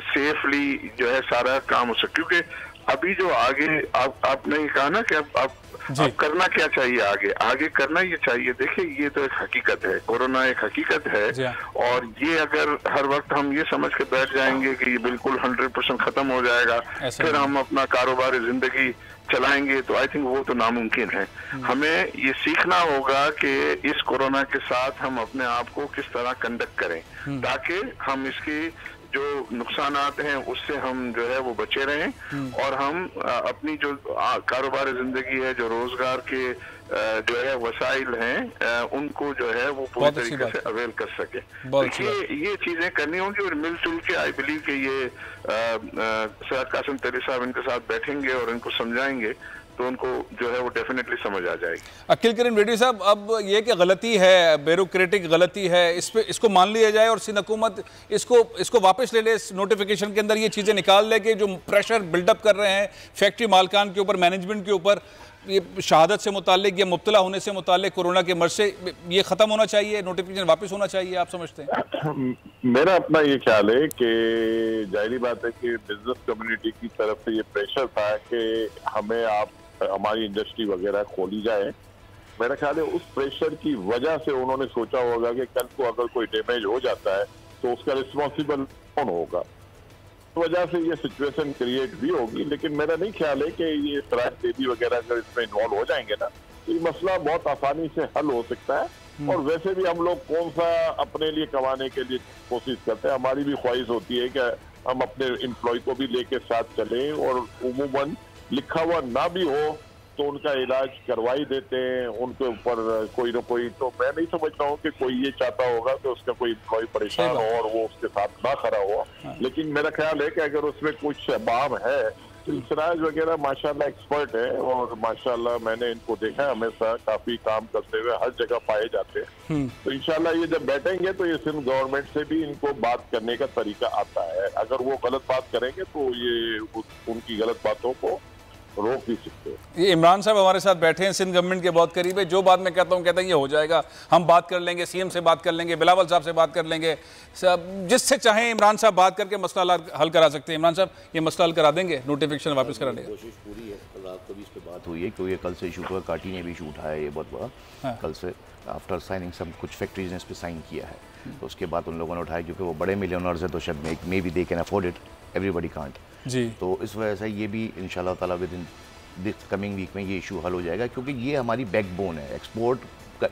सेफली जो है सारा काम हो सके, क्योंकि अभी जो आगे आपने ये कहा ना कि अब करना क्या चाहिए, आगे करना ये चाहिए। देखिए ये तो एक हकीकत है, कोरोना एक हकीकत है, और ये अगर हर वक्त हम ये समझ के बैठ जाएंगे कि ये बिल्कुल 100% खत्म हो जाएगा, फिर हम अपना कारोबारी जिंदगी चलाएंगे, तो आई थिंक वो तो नामुमकिन है। हमें ये सीखना होगा कि इस कोरोना के साथ हम अपने आप को किस तरह कंडक्ट करें ताकि हम इसकी जो नुकसानात हैं उससे हम जो है वो बचे रहें, और हम अपनी जो कारोबारी जिंदगी है, जो रोजगार के जो है वसाइल हैं, उनको जो है वो पूरी तरीके से अवेल कर सके। तो ये चीजें करनी होंगी, और मिलजुल के आई बिलीव कि ये सैयद कासिम तहरी साहब इनके साथ बैठेंगे और इनको समझाएंगे तो उनको जो है वो डेफिनेटली समझ आ जाएगी। अकील करीम रेड्डी साहब, अब ये कि गलती है, ब्यूरोक्रेटिक गलती है, इसको मान लिया जाए और सिंध हुकूमत इसको वापस ले ले, इस नोटिफिकेशन के अंदर ये चीज़ें निकाल ले कि जो प्रेशर बिल्डअप कर रहे हैं फैक्ट्री मालकान के ऊपर, मैनेजमेंट के ऊपर, ये शहादत से मुतालिक या मुब्तला होने से मुतालिक, कोरोना के मर्ज से, ये ख़त्म होना चाहिए, नोटिफिकेशन वापस होना चाहिए, आप समझते हैं? मेरा अपना ये ख्याल है कि जाहिर बात है कि बिजनेस कम्युनिटी की तरफ से ये प्रेशर था कि हमें हमारी इंडस्ट्री वगैरह खोली जाए। मेरा ख्याल है उस प्रेशर की वजह से उन्होंने सोचा होगा कि कल को अगर कोई डैमेज हो जाता है तो उसका रिस्पॉन्सिबल कौन होगा, इस वजह से ये सिचुएशन क्रिएट भी होगी। लेकिन मेरा नहीं ख्याल है कि ये सराज देवी वगैरह अगर इसमें इन्वॉल्व हो जाएंगे ना तो ये मसला बहुत आसानी से हल हो सकता है। और वैसे भी हम लोग कौन सा अपने लिए कमाने के लिए कोशिश करते हैं, हमारी भी ख्वाहिश होती है कि हम अपने एम्प्लॉय को भी लेके साथ चलें, और उमूमन लिखा हुआ ना भी हो तो उनका इलाज करवाई देते हैं, उनके ऊपर कोई ना कोई। तो मैं नहीं समझता हूँ कि कोई ये चाहता होगा कि उसका कोई एम्प्लॉय परेशान हो और वो उसके साथ ना खड़ा हो। लेकिन मेरा ख्याल है कि अगर उसमें कुछ बाम है तो इसराज वगैरह माशाल्लाह एक्सपर्ट है, और माशाल्लाह मैंने इनको देखा है हमेशा काफी काम करते हुए हर जगह पाए जाते हैं। तो इंशाल्लाह ये जब बैठेंगे तो ये सिंध गवर्नमेंट से भी इनको बात करने का तरीका आता है। अगर वो गलत बात करेंगे तो ये उनकी गलत बातों को रोक भी सकते हैं। ये इमरान साहब हमारे साथ बैठे हैं, सिंध गवर्नमेंट के बहुत करीब है, जो बात मैं कहता हूँ कहते हैं ये हो जाएगा, हम बात कर लेंगे, सीएम से बात कर लेंगे, बिलावल साहब से बात कर लेंगे, जिससे चाहें इमरान साहब बात करके मसला हल करा सकते हैं। इमरान साहब ये मसला हल करा देंगे, नोटिफिकेशन वापस करा देंगे? कोशिश पूरी है। कल रात को भी इस पर बात हुई है क्योंकि कल से इशू हुआ, काटी ने भी इशू उठाया ये बहुत बड़ा। कल से आफ्टर साइनिंग सब कुछ फैक्ट्रीज ने इस पर साइन किया है, तो उसके बाद उन लोगों ने उठाया क्योंकि वो बड़े मिलियनर्स है, तो शायद maybe they can afford it, everybody can't जी। तो इस वजह से ये भी इंशाल्लाह ताला within this coming week में ये इशू हल हो जाएगा, क्योंकि ये हमारी बैकबोन है, एक्सपोर्ट का,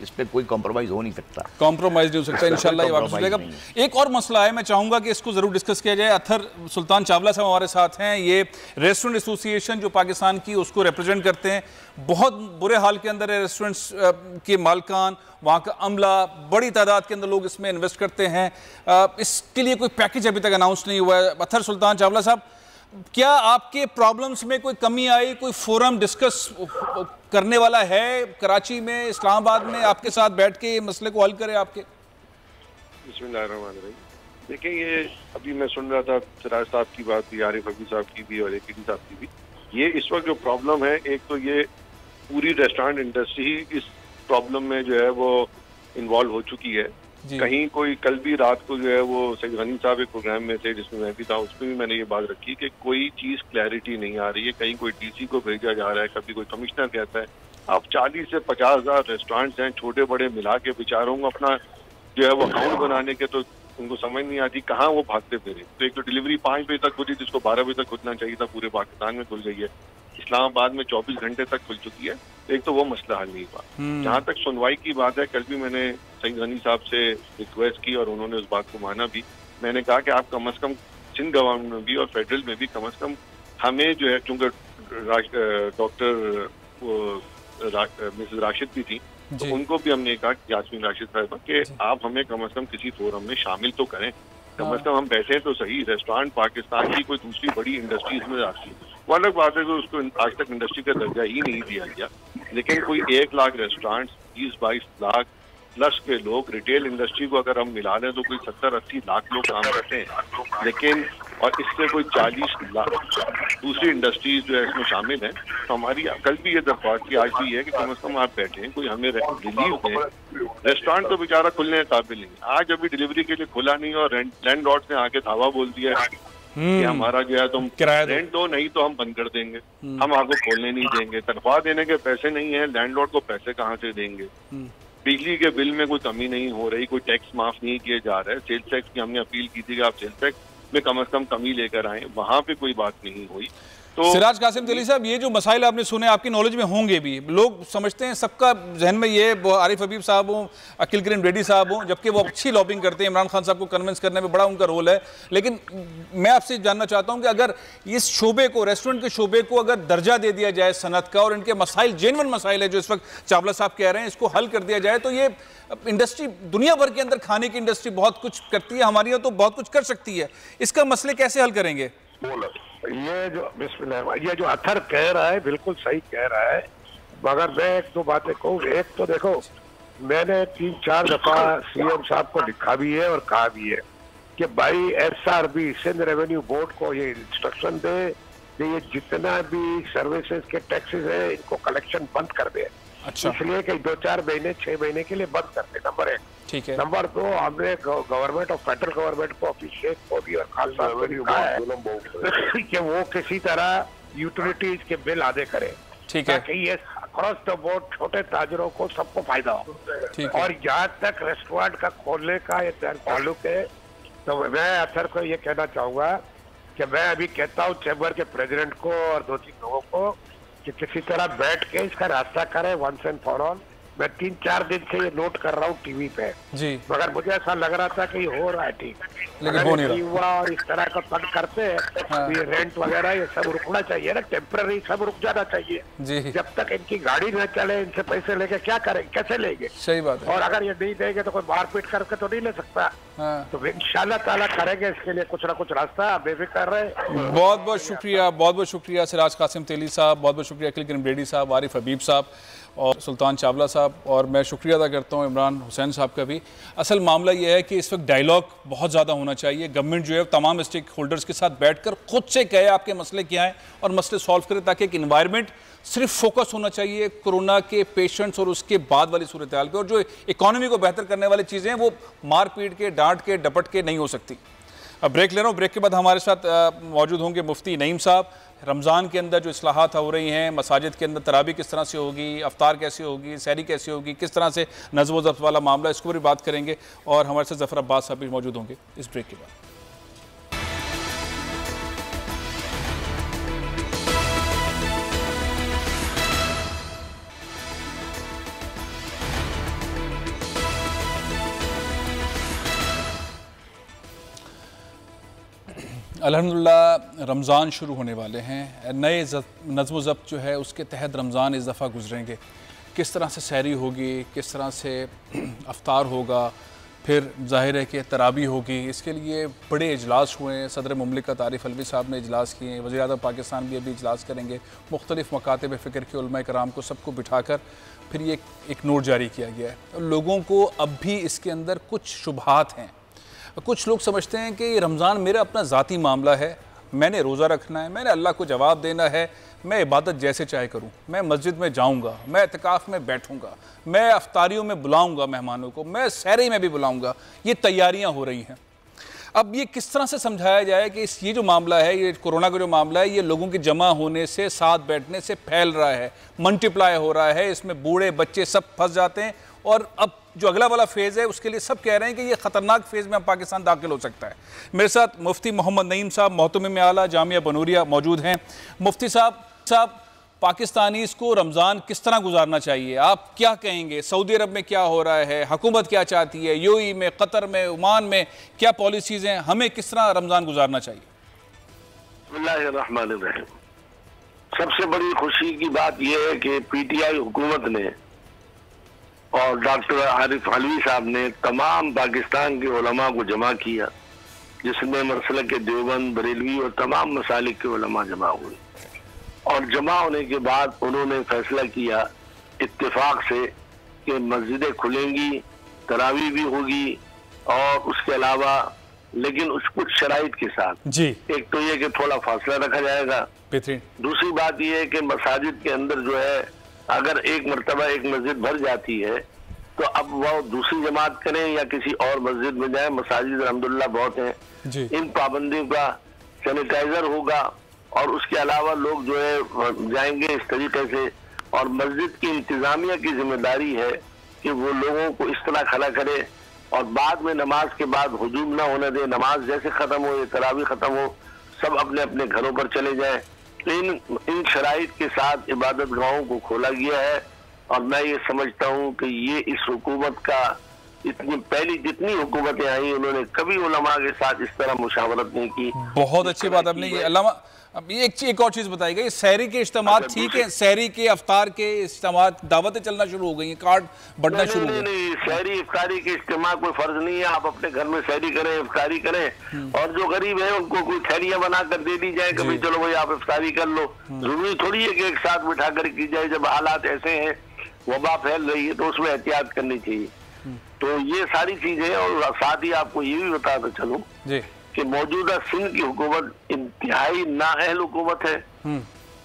इस पर कोई कॉम्प्रोमाइज़ हो नहीं सकता, कॉम्प्रोमाइज़ नहीं हो सकता। इंशाल्लाह ये वापस हो जाएगा। एक और मसला है, मैं चाहूँगा कि इसको ज़रूर डिस्कस किया जाए। अत्थर सुल्तान चावला साहब हमारे साथ हैं, ये रेस्टोरेंट एसोसिएशन जो पाकिस्तान की उसको रिप्रेजेंट करते हैं। बहुत बुरे हाल के अंदर है रेस्टोरेंट्स के मालकान, वहाँ का अमला, बड़ी तादाद के अंदर लोग इसमें इन्वेस्ट करते हैं। इसके लिए कोई पैकेज अभी तक अनाउंस नहीं हुआ है। अत्थर सुल्तान चावला साहब, क्या आपके प्रॉब्लम्स में कोई कमी आई, कोई फोरम डिस्कस करने वाला है कराची में, इस्लामाबाद में, आपके साथ बैठ के मसले को हल करे आपके? बिस्मिल्लाहिर्रहमानिर्रहीम। देखिए, ये अभी मैं सुन रहा था सिराज साहब की बात भी, आरिफ हबीब साहब की भी और एकेडी साहब की भी। ये इस वक्त जो प्रॉब्लम है, एक तो ये पूरी रेस्टोरेंट इंडस्ट्री ही इस प्रॉब्लम में जो है वो इन्वॉल्व हो चुकी है। कहीं कोई कल भी रात को जो है वो सैयद गनी साहब एक प्रोग्राम में थे जिसमें मैं भी था, उसमें भी मैंने ये बात रखी कि कोई चीज़ क्लैरिटी नहीं आ रही है। कहीं कोई डीसी को भेजा जा रहा है, कभी कोई कमिश्नर कहता है। अब 40 से 50 हज़ार रेस्टोरेंट्स हैं, छोटे बड़े मिला के बेचारों को अपना जो है वो अकाउंट बनाने के, तो उनको समझ नहीं आती कहाँ वो भागते फिरे। तो एक तो डिलीवरी 5 बजे तक खुली, जिसको 12 बजे तक खुलना चाहिए था, पूरे पाकिस्तान में खुल गई है। इस्लामाबाद में 24 घंटे तक खुल चुकी है। एक तो वो मसला हल नहीं हुआ। जहाँ तक सुनवाई की बात है, कल भी मैंने सईद गनी साहब से रिक्वेस्ट की और उन्होंने उस बात को माना भी। मैंने कहा कि आप कम अज कम सिंध गवर्नमेंट में भी और फेडरल में भी कम अज कम हमें जो है, चूंकि डॉक्टर मिसेस राशिद भी थी, तो उनको भी हमने कहा, यास्मीन राशिद साहब, कि आप हमें कम अज कम किसी फोरम में शामिल तो करें, कम अज कम हम बैठे तो सही। रेस्टोरेंट पाकिस्तान की कोई दूसरी बड़ी इंडस्ट्रीज में आती है, वो अलग बात है कि उसको आज तक इंडस्ट्री का दर्जा ही नहीं दिया गया। लेकिन कोई 1 लाख रेस्टोरेंट, 20-22 लाख प्लस के लोग, रिटेल इंडस्ट्री को अगर हम मिला लें तो कोई 70-80 लाख लोग काम करते हैं। लेकिन और इससे कोई 40 लाख दूसरी इंडस्ट्रीज जो है इसमें शामिल हैं। तो हमारी कल भी ये दरख्वास्त की, आज भी है कि कम से कम आप बैठें, कोई हमें रिलीफ दें। रेस्टोरेंट तो बेचारा खुलने के काबिल नहीं, आज अभी डिलीवरी के लिए खुला नहीं और लैंडलॉर्ड ने आके दावा बोल दिया कि हमारा जो है तुम किराया रेंट दो, नहीं तो हम बंद कर देंगे, हम आपको खोलने नहीं देंगे। तनख्वाह देने के पैसे नहीं है, लैंडलॉर्ड को पैसे कहाँ से देंगे? बिजली के बिल में कोई कमी नहीं हो रही, कोई टैक्स माफ नहीं किए जा रहे। सेल्स टैक्स की हमने अपील की थी कि आप सेल्स टैक्स में कम से कम कमी लेकर आए, वहां पे कोई बात नहीं हुई। तो सिराज कासिम तेली साहब, ये जो मसाइल आपने सुने आपकी नॉलेज में होंगे भी, लोग समझते हैं सबका जहन में ये आरिफ हबीब साहब हों, अकील करीम रेड्डी साहब हों, जबकि वो अच्छी लॉबिंग करते हैं, इमरान खान साहब को कन्विंस करने में बड़ा उनका रोल है। लेकिन मैं आपसे जानना चाहता हूं कि अगर इस शोबे को, रेस्टोरेंट के शोबे को अगर दर्जा दे दिया जाए सनत का, और इनके मसाइल जेन्युइन मसाइल है जो इस वक्त चावला साहब कह रहे हैं, इसको हल कर दिया जाए, तो ये इंडस्ट्री दुनिया भर के अंदर खाने की इंडस्ट्री बहुत कुछ करती है, हमारी यहाँ तो बहुत कुछ कर सकती है। इसका मसले कैसे हल करेंगे? ये जो बिस्मिल्लाह, ये जो अथर कह रहा है बिल्कुल सही कह रहा है, मगर मैं एक दो बातें कहूँ। एक तो देखो, मैंने 3-4 दफा सीएम साहब को लिखा भी है और कहा भी है कि भाई SRB सिंध रेवेन्यू बोर्ड को ये इंस्ट्रक्शन दे कि ये जितना भी सर्विसेज के टैक्सेस है इनको कलेक्शन बंद कर दे। अच्छा। इसलिए कि 2-4 महीने 6 महीने के लिए बंद कर दे, नंबर 1। ठीक है। नंबर 2, हमने गवर्नमेंट और फेडरल गवर्नमेंट को, अभिषेक को भी और खालसा को भी कहा है कि वो किसी तरह यूटिलिटीज के बिल आदे करे। ठीक है। ताकि ये अक्रॉस द बोर्ड छोटे ताजरों को सबको फायदा हो। ठीक है। और जहाँ तक रेस्टोरेंट का खोलने का ये ताल्लुक है, तो मैं अथर को ये कहना चाहूंगा कि मैं अभी कहता हूँ चैम्बर के प्रेसिडेंट को और 2-3 लोगों को कि किसी तरह बैठ के इसका रास्ता करें वंस एंड फॉर ऑल। मैं 3-4 दिन से ये नोट कर रहा हूँ टीवी पे जी, मगर मुझे ऐसा लग रहा था कि हो रहा है ठीक, लेकिन हो नहीं रहा। हुआ और इस तरह का तंग करते हैं। हाँ। ये रेंट वगैरह ये सब रुकना चाहिए ना, टेम्पररी सब रुक जाना चाहिए जी। जब तक इनकी गाड़ी न चले, इनसे पैसे लेके क्या करेंगे, कैसे लेंगे? सही बात है। और अगर ये नहीं देंगे तो कोई मारपीट करके तो नहीं ले सकता। हाँ। तो इंशाल्लाह ताला करेंगे इसके लिए कुछ ना कुछ रास्ता, बेफिक्र रहे। बहुत बहुत शुक्रिया, बहुत बहुत शुक्रिया सिराज कासिम तेली साहब, बहुत बहुत शुक्रिया अकील करीम रेड्डी साहब, आरिफ हबीब साहब और सुल्तान चावला साहब, और मैं शुक्रिया अदा करता हूँ इमरान हुसैन साहब का भी। असल मामला ये है कि इस वक्त डायलॉग बहुत ज़्यादा होना चाहिए। गवर्नमेंट जो है तमाम स्टेक होल्डर्स के साथ बैठकर खुद से कहे आपके मसले क्या हैं और मसले सॉल्व करे, ताकि एक इन्वायरमेंट सिर्फ फोकस होना चाहिए कोरोना के पेशेंट्स और उसके बाद वाली सूरत हाल पर, और जो इकॉनमी को बेहतर करने वाली चीज़ें हैं वो मार पीट के, डांट के, डपट के नहीं हो सकती। अब ब्रेक ले रहा हूँ, ब्रेक के बाद हमारे साथ मौजूद होंगे मुफ्ती नईम साहब। रमज़ान के अंदर जो इस्लाहात हो रही हैं, मसाजिद के अंदर तरावी किस तरह से होगी, अफ्तार कैसे होगी, सहरी कैसे होगी, किस तरह से नज़्म व ज़ब्त वाला मामला, इसको भी बात करेंगे। और हमारे साथ ज़फ़र अब्बास साहब भी मौजूद होंगे इस ब्रेक के बाद। अल्हम्दुलिल्लाह रमज़ान शुरू होने वाले हैं, नए नज़्म ज़ब्त जो है उसके तहत रमज़ान इस दफ़ा गुजरेंगे। किस तरह से सहरी होगी, किस तरह से अफ्तार होगा, फिर ज़ाहिर है कि तरावी होगी, इसके लिए बड़े इजलास हुए हैं। सदर मुमलिकत आरिफ अलवी साहब ने इजलास किए हैं, वज़ीर आज़म पाकिस्तान भी अभी इजलास करेंगे। मुख्तलिफ़ मकातिब फ़िक्र के उलमा कराम को सबको बिठाकर फिर ये एक नोट जारी किया गया है। लोगों को अब भी इसके अंदर कुछ शुबहात हैं। कुछ लोग समझते हैं कि ये रमज़ान मेरा अपना ज़ाती मामला है, मैंने रोज़ा रखना है, मैंने अल्लाह को जवाब देना है, मैं इबादत जैसे चाहे करूं, मैं मस्जिद में जाऊंगा, मैं इत्तिकाफ़ में बैठूंगा, मैं अफ्तारियों में बुलाऊंगा मेहमानों को, मैं सहरी में भी बुलाऊंगा। ये तैयारियां हो रही हैं। अब ये किस तरह से समझाया जाए कि ये जो मामला है, ये कोरोना का जो मामला है, ये लोगों के जमा होने से, साथ बैठने से फैल रहा है, मल्टीप्लाई हो रहा है, इसमें बूढ़े बच्चे सब फंस जाते हैं। और अब जो अगला वाला फेज़ है उसके लिए सब कह रहे हैं कि ये ख़तरनाक फेज़ में अब पाकिस्तान दाखिल हो सकता है। मेरे साथ मुफ्ती मोहम्मद नईम साहब मोहतमिम आला जामिया बनूरिया मौजूद हैं। मुफ्ती साहब, पाकिस्तानीज़ को रमज़ान किस तरह गुजारना चाहिए, आप क्या कहेंगे? सऊदी अरब में क्या हो रहा है, हुकूमत क्या चाहती है, यूएई में, कतर में, ओमान में क्या पॉलिसीज़ हैं, हमें किस तरह रमज़ान गुजारना चाहिए? बिस्मिल्लाहिर्रहमानिर्रहीम। सबसे बड़ी खुशी की बात यह है कि पीटीआई हुकूमत ने और डॉक्टर आरिफ अलवी साहब ने तमाम पाकिस्तान के उलमा को जमा किया, जिसमें मसलक के देवबंद, बरेलवी और तमाम मसालिक के उलमा जमा हुए। और जमा होने के बाद उन्होंने फैसला किया इत्तेफाक से कि मस्जिदें खुलेंगी, तरावी भी होगी, और उसके अलावा लेकिन उस कुछ शराइत के साथ जी। एक तो ये कि थोड़ा फासला रखा जाएगा, दूसरी बात ये है कि मसाजिद के अंदर जो है अगर एक मरतबा एक मस्जिद भर जाती है तो अब वो दूसरी जमात करें या किसी और मस्जिद में जाए। मसाजिद अल्हम्दुलिल्लाह बहुत हैं, इन पाबंदियों का सैनिटाइजर होगा, और उसके अलावा लोग जो है जाएंगे इस तरीके से। और मस्जिद की इंतजामिया की जिम्मेदारी है कि वो लोगों को इस तरह खड़ा करे और बाद में नमाज के बाद हुजूम ना होने दे। नमाज जैसे खत्म हो या तरावी खत्म हो, सब अपने अपने घरों पर चले जाएं। तो इन शराइत के साथ इबादत गाहों को खोला गया है, और मैं ये समझता हूँ कि ये इस हुकूमत का, इतनी पहली जितनी हुकूमतें आई उन्होंने कभी उलमा के साथ इस तरह मुशावरत नहीं की। बहुत अच्छी बात आपने ये अल्लामा। अब ये एक और चीज बताइएगा, ये सहरी के इज्तिमा ठीक है, सहरी के अफ्तार के इज्तिमा दावतें चलना शुरू हो गई हैं, कार्ड बढ़ना शुरू हो गए? नहीं, सहरी इफ्तारी के इज्तिमा कोई फर्ज नहीं है। आप अपने घर में सहरी करें, इफ्तारी करें, और जो गरीब है उनको कोई खैरिया बना कर दे दी जाए, कभी चलो भाई आप इफ्तारी कर लो। जरूरी थोड़ी है कि एक साथ बिठा कर की जाए। जब हालात ऐसे हैं, वबा फैल रही है, तो उसमें एहतियात करनी चाहिए। तो ये सारी चीजें, और साथ ही आपको ये भी बताता चलूं कि मौजूदा सिंध की हुकूमत इंतहाई नाअहल हुकूमत है।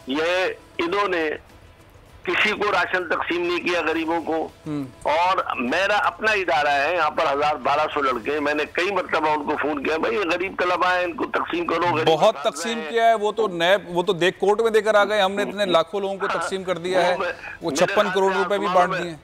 ये इन्होंने किसी को राशन तकसीम नहीं किया गरीबों को। और मेरा अपना इदारा है, यहाँ पर 1000-1200 लड़के, मैंने कई मरतबा उनको फोन किया, भाई ये गरीब तलबा है, इनको तकसीम करो। बहुत तकसीम किया है, वो तो देख कोर्ट में देकर आ गए, हमने इतने लाखों लोगों को तकसीम कर दिया है, वो 56 करोड़ रुपए भी बांट दिए।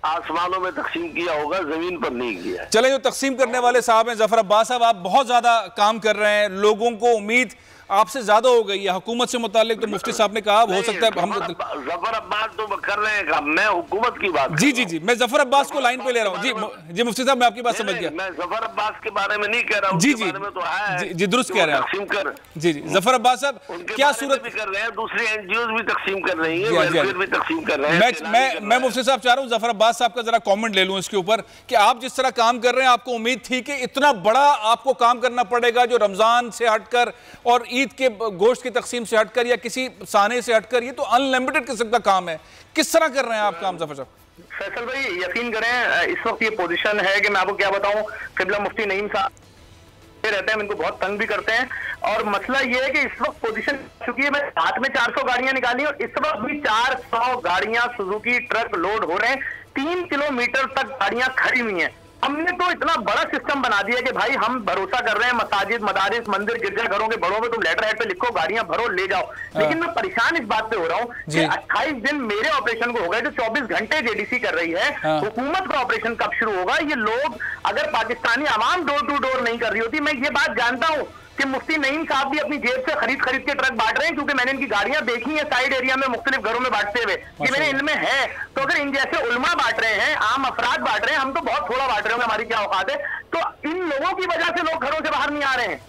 आसमानों में तकसीम किया होगा, जमीन पर नहीं किया है। चले, जो तकसीम करने वाले साहब हैं जफर अब्बास साहब, आप बहुत ज्यादा काम कर रहे हैं, लोगों को उम्मीद आपसे ज्यादा हो गई है हुकूमत से मुतालिक। तो मुफ्ती साहब ने कहा हो सकता है हम जफर अब्बास तो कर रहे हैं, मैं हुकूमत की बात। जी, मैं जफर अब्बास को लाइन पे ले रहा हूँ। जी मुफ्ती साहब, मैं आपकी बात समझ गया। मैं जफर अब्बास के बारे में नहीं कह रहा हूँ। जी दुरुस्त कह रहे हैं तकसीम कर। जी जफर अब्बास साहब, क्या सूरत भी कर रहे हैं, दूसरी एनजीओ भी तकसीम कर रही है, भी तकसीम कर रहे हैं। मैं मुफ्ती साहब चाह रहा हूँ जफर अब्बास साहब का जरा कॉमेंट ले लूँ इसके ऊपर, कि आप जिस तरह काम कर रहे हैं, आपको उम्मीद थी कि इतना बड़ा आपको काम करना पड़ेगा, जो रमजान से हटकर और ईद के गोश्त की तकसीम से हटकर या किसी साने से हटकर, ये तो अनलिमिटेड किस्म का काम है। किस तरह कर रहे हैं आप काम जफर साहब? फैसल भाई, यकीन करें, इस वक्त ये पोजीशन है कि मैं आपको क्या बताऊं, किबला मुफ्ती नईम साहब रहते हैं, इनको बहुत तंग भी करते हैं। और मसला ये है कि इस वक्त पोजीशन चुकी है, मैं हाथ में 400 गाड़ियां निकाली और इस वक्त भी 400 गाड़ियां सुजुकी ट्रक लोड हो रहे हैं। 3 किलोमीटर तक गाड़ियां खड़ी हुई हैं। हमने तो इतना बड़ा सिस्टम बना दिया कि भाई हम भरोसा कर रहे हैं मसाजिद, मदारिस, मंदिर, गिरजाघरों के बड़ों में तुम लेटर हेड पे लिखो, गाड़ियां भरो, ले जाओ। लेकिन मैं परेशान इस बात पे हो रहा हूँ कि 28 दिन मेरे ऑपरेशन को हो गए, जो 24 घंटे जेडीसी कर रही है। हुकूमत का ऑपरेशन कब शुरू होगा? ये लोग, अगर पाकिस्तानी आवाम डोर टू डोर नहीं कर रही होती, मैं ये बात जानता हूँ कि मुफ्ती नईम साहब भी अपनी जेब से खरीद के ट्रक बांट रहे हैं, क्योंकि मैंने इनकी गाड़ियां देखी हैं साइड एरिया में मुख्तलिफ घरों में बांटते हुए, कि मेरे इनमें है। तो अगर इन जैसे उलमा बांट रहे हैं, आम अफराद बांट रहे हैं, हम तो बहुत थोड़ा बांट रहे होंगे, हमारी क्या औकात है। तो इन लोगों की वजह से लोग घरों से बाहर नहीं आ रहे हैं।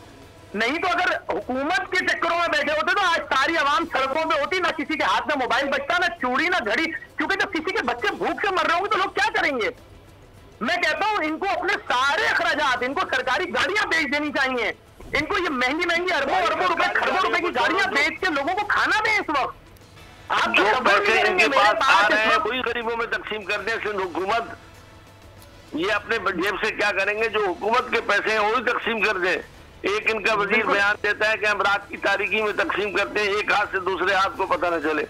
नहीं तो अगर हुकूमत के चक्करों में बैठे होते तो आज सारी आवाम सड़कों पे होती, ना किसी के हाथ में मोबाइल बचता, ना चूड़ी, ना घड़ी। क्योंकि जब किसी के बच्चे भूख से मर रहे होंगे तो लोग क्या करेंगे? मैं कहता हूं इनको अपने सारे अखराजात, इनको सरकारी गाड़ियां बेच देनी चाहिए। इनको ये महंगी अरबों रुपए, खरबों रुपए की गाड़ियां बेच के लोगों को खाना दें। इस वक्त आप जो पैसे इनके पास आ रहे हैं वही गरीबों में तकसीम कर दें। सिंध हुकूमत ये अपने जेब से क्या करेंगे? जो हुकूमत के पैसे हैं वही तकसीम कर दें। एक इनका वजीर बयान देता है कि हम रात की तारीकी में तकसीम करते हैं, एक हाथ से दूसरे हाथ को पता न चले।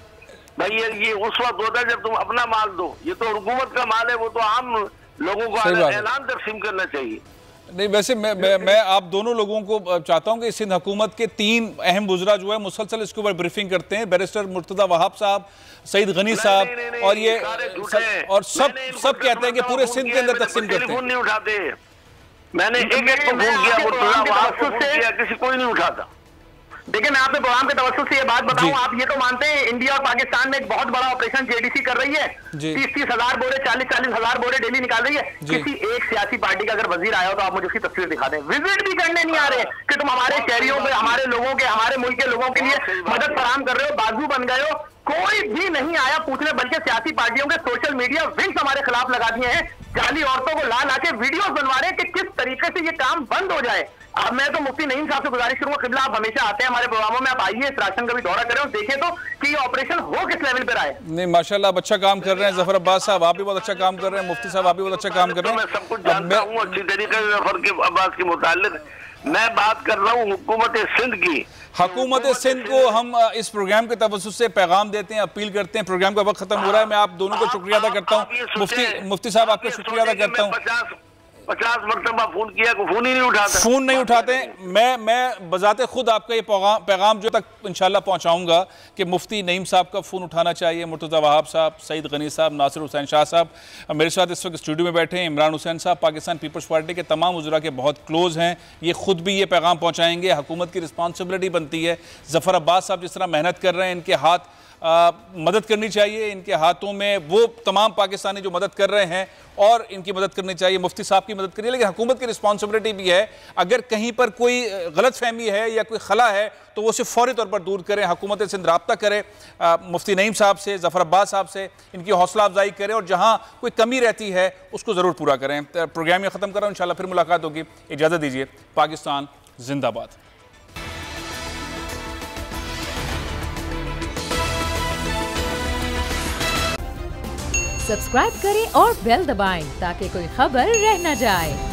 भाई ये उस वक्त होता है जब तुम अपना माल दो। ये तो हुकूमत का माल है, वो तो आम लोगों को ऐलान तकसीम करना चाहिए। नहीं, वैसे मैं आप दोनों लोगों को चाहता हूं कि सिंध हुकूमत के 3 अहम बुजुर्ग जो है मुसलसल इसके ऊपर ब्रीफिंग करते हैं, बैरिस्टर मुर्तजा वहाब साहब, सईद गनी साहब, और ये और सब कहते हैं कि पूरे सिंध के अंदर तकसीम करते हैं। नहीं उठाते, मैंने एक को फोन किया, मुर्तजा वहाब को फोन किया, किसी कोई नहीं उठाता। देखिए, मैं आपके प्रोग्राम के तवज्जुह से ये बात बताऊं, आप ये तो मानते हैं इंडिया और पाकिस्तान में एक बहुत बड़ा ऑपरेशन जेडीसी कर रही है, 30-30 हजार बोरे, 40-40 हजार बोरे डेली निकाल रही है। किसी एक सियासी पार्टी का अगर वजीर आया हो तो आप मुझे उसकी तस्वीर दिखा दें। विजिट भी करने नहीं आ रहे कि तुम हमारे शहरियों के, हमारे लोगों के, हमारे मुल्क के लोगों के लिए मदद फराहम कर रहे हो, बाजू बन गए हो। कोई भी नहीं आया पूछने, बल्कि सियासी पार्टियों के सोशल मीडिया विंग्स हमारे खिलाफ लगा दिए हैं, जाली औरतों को ला के वीडियोस बनवा रहे हैं कि किस तरीके से ये काम बंद हो जाए। अब मैं तो मुफ्ती नईम साहब से गुजारिश करूंगा, किबला आप हमेशा आते हैं हमारे प्रोग्रामों में, आप आइए, इस राशन का भी दौरा करें और देखें तो कि ये ऑपरेशन हो किस लेवल पर आए। नहीं, माशाल्लाह, आप अच्छा काम कर रहे हैं। जफर अब्बास साहब, आप भी बहुत अच्छा काम कर रहे हैं। मुफ्ती साहब, आप भी बहुत अच्छा काम कर रहे हैं। मैं सब कुछ जानता हूं अच्छी तरीके से जफर अब्बास के मुतालिक। मैं बात कर रहा हूँ हुकूमत सिंध की। हुकूमत सिंध को हम इस प्रोग्राम के तवज्जुह से पैगाम देते हैं, अपील करते हैं। प्रोग्राम का वक्त खत्म हो रहा है। मैं आप दोनों को शुक्रिया अदा करता हूँ। मुफ्ती साहब, आपका शुक्रिया अदा करता हूँ। 50 मरतबा फोन किया, को फोन ही नहीं उठाता। फोन नहीं उठाते। मैं बजाते खुद आपका ये पैगाम जो तक इंशाल्लाह पहुंचाऊंगा कि मुफ्ती नईम साहब का फोन उठाना चाहिए, मुर्तज़ा वहाब साहब, सईद गनी साहब, नासिर हुसैन शाह साहब। मेरे साथ इस वक्त स्टूडियो में बैठे हैं इमरान हुसैन साहब, पाकिस्तान पीपल्स पार्टी के तमाम वज़रा के बहुत क्लोज हैं, ये खुद भी ये पैगाम पहुँचाएंगे। हुकूमत की रिस्पॉन्सिबिलिटी बनती है। ज़फ़र अब्बास साहब जिस तरह मेहनत कर रहे हैं, इनके हाथ मदद करनी चाहिए, इनके हाथों में वो तमाम पाकिस्तानी जो मदद कर रहे हैं और इनकी मदद करनी चाहिए, मुफ्ती साहब की मदद करिए। लेकिन हुकूमत की रिस्पॉन्सिबिलिटी भी है, अगर कहीं पर कोई गलत फहमी है या कोई खला है तो वो उसे फौरी तौर पर दूर करें। हुकूमत सिंध रब्ता करे मुफ्ती नईम साहब से, ज़फ़र अब्बास साहब से, इनकी हौसला अफजाई करें और जहाँ कोई कमी रहती है उसको ज़रूर पूरा करें। प्रोग्राम ये ख़त्म कर रहा हूँ, इंशाल्लाह फिर मुलाकात होगी। इजाज़त दीजिए। पाकिस्तान जिंदाबाद। सब्सक्राइब करें और बेल दबाएं ताकि कोई खबर रह न जाए।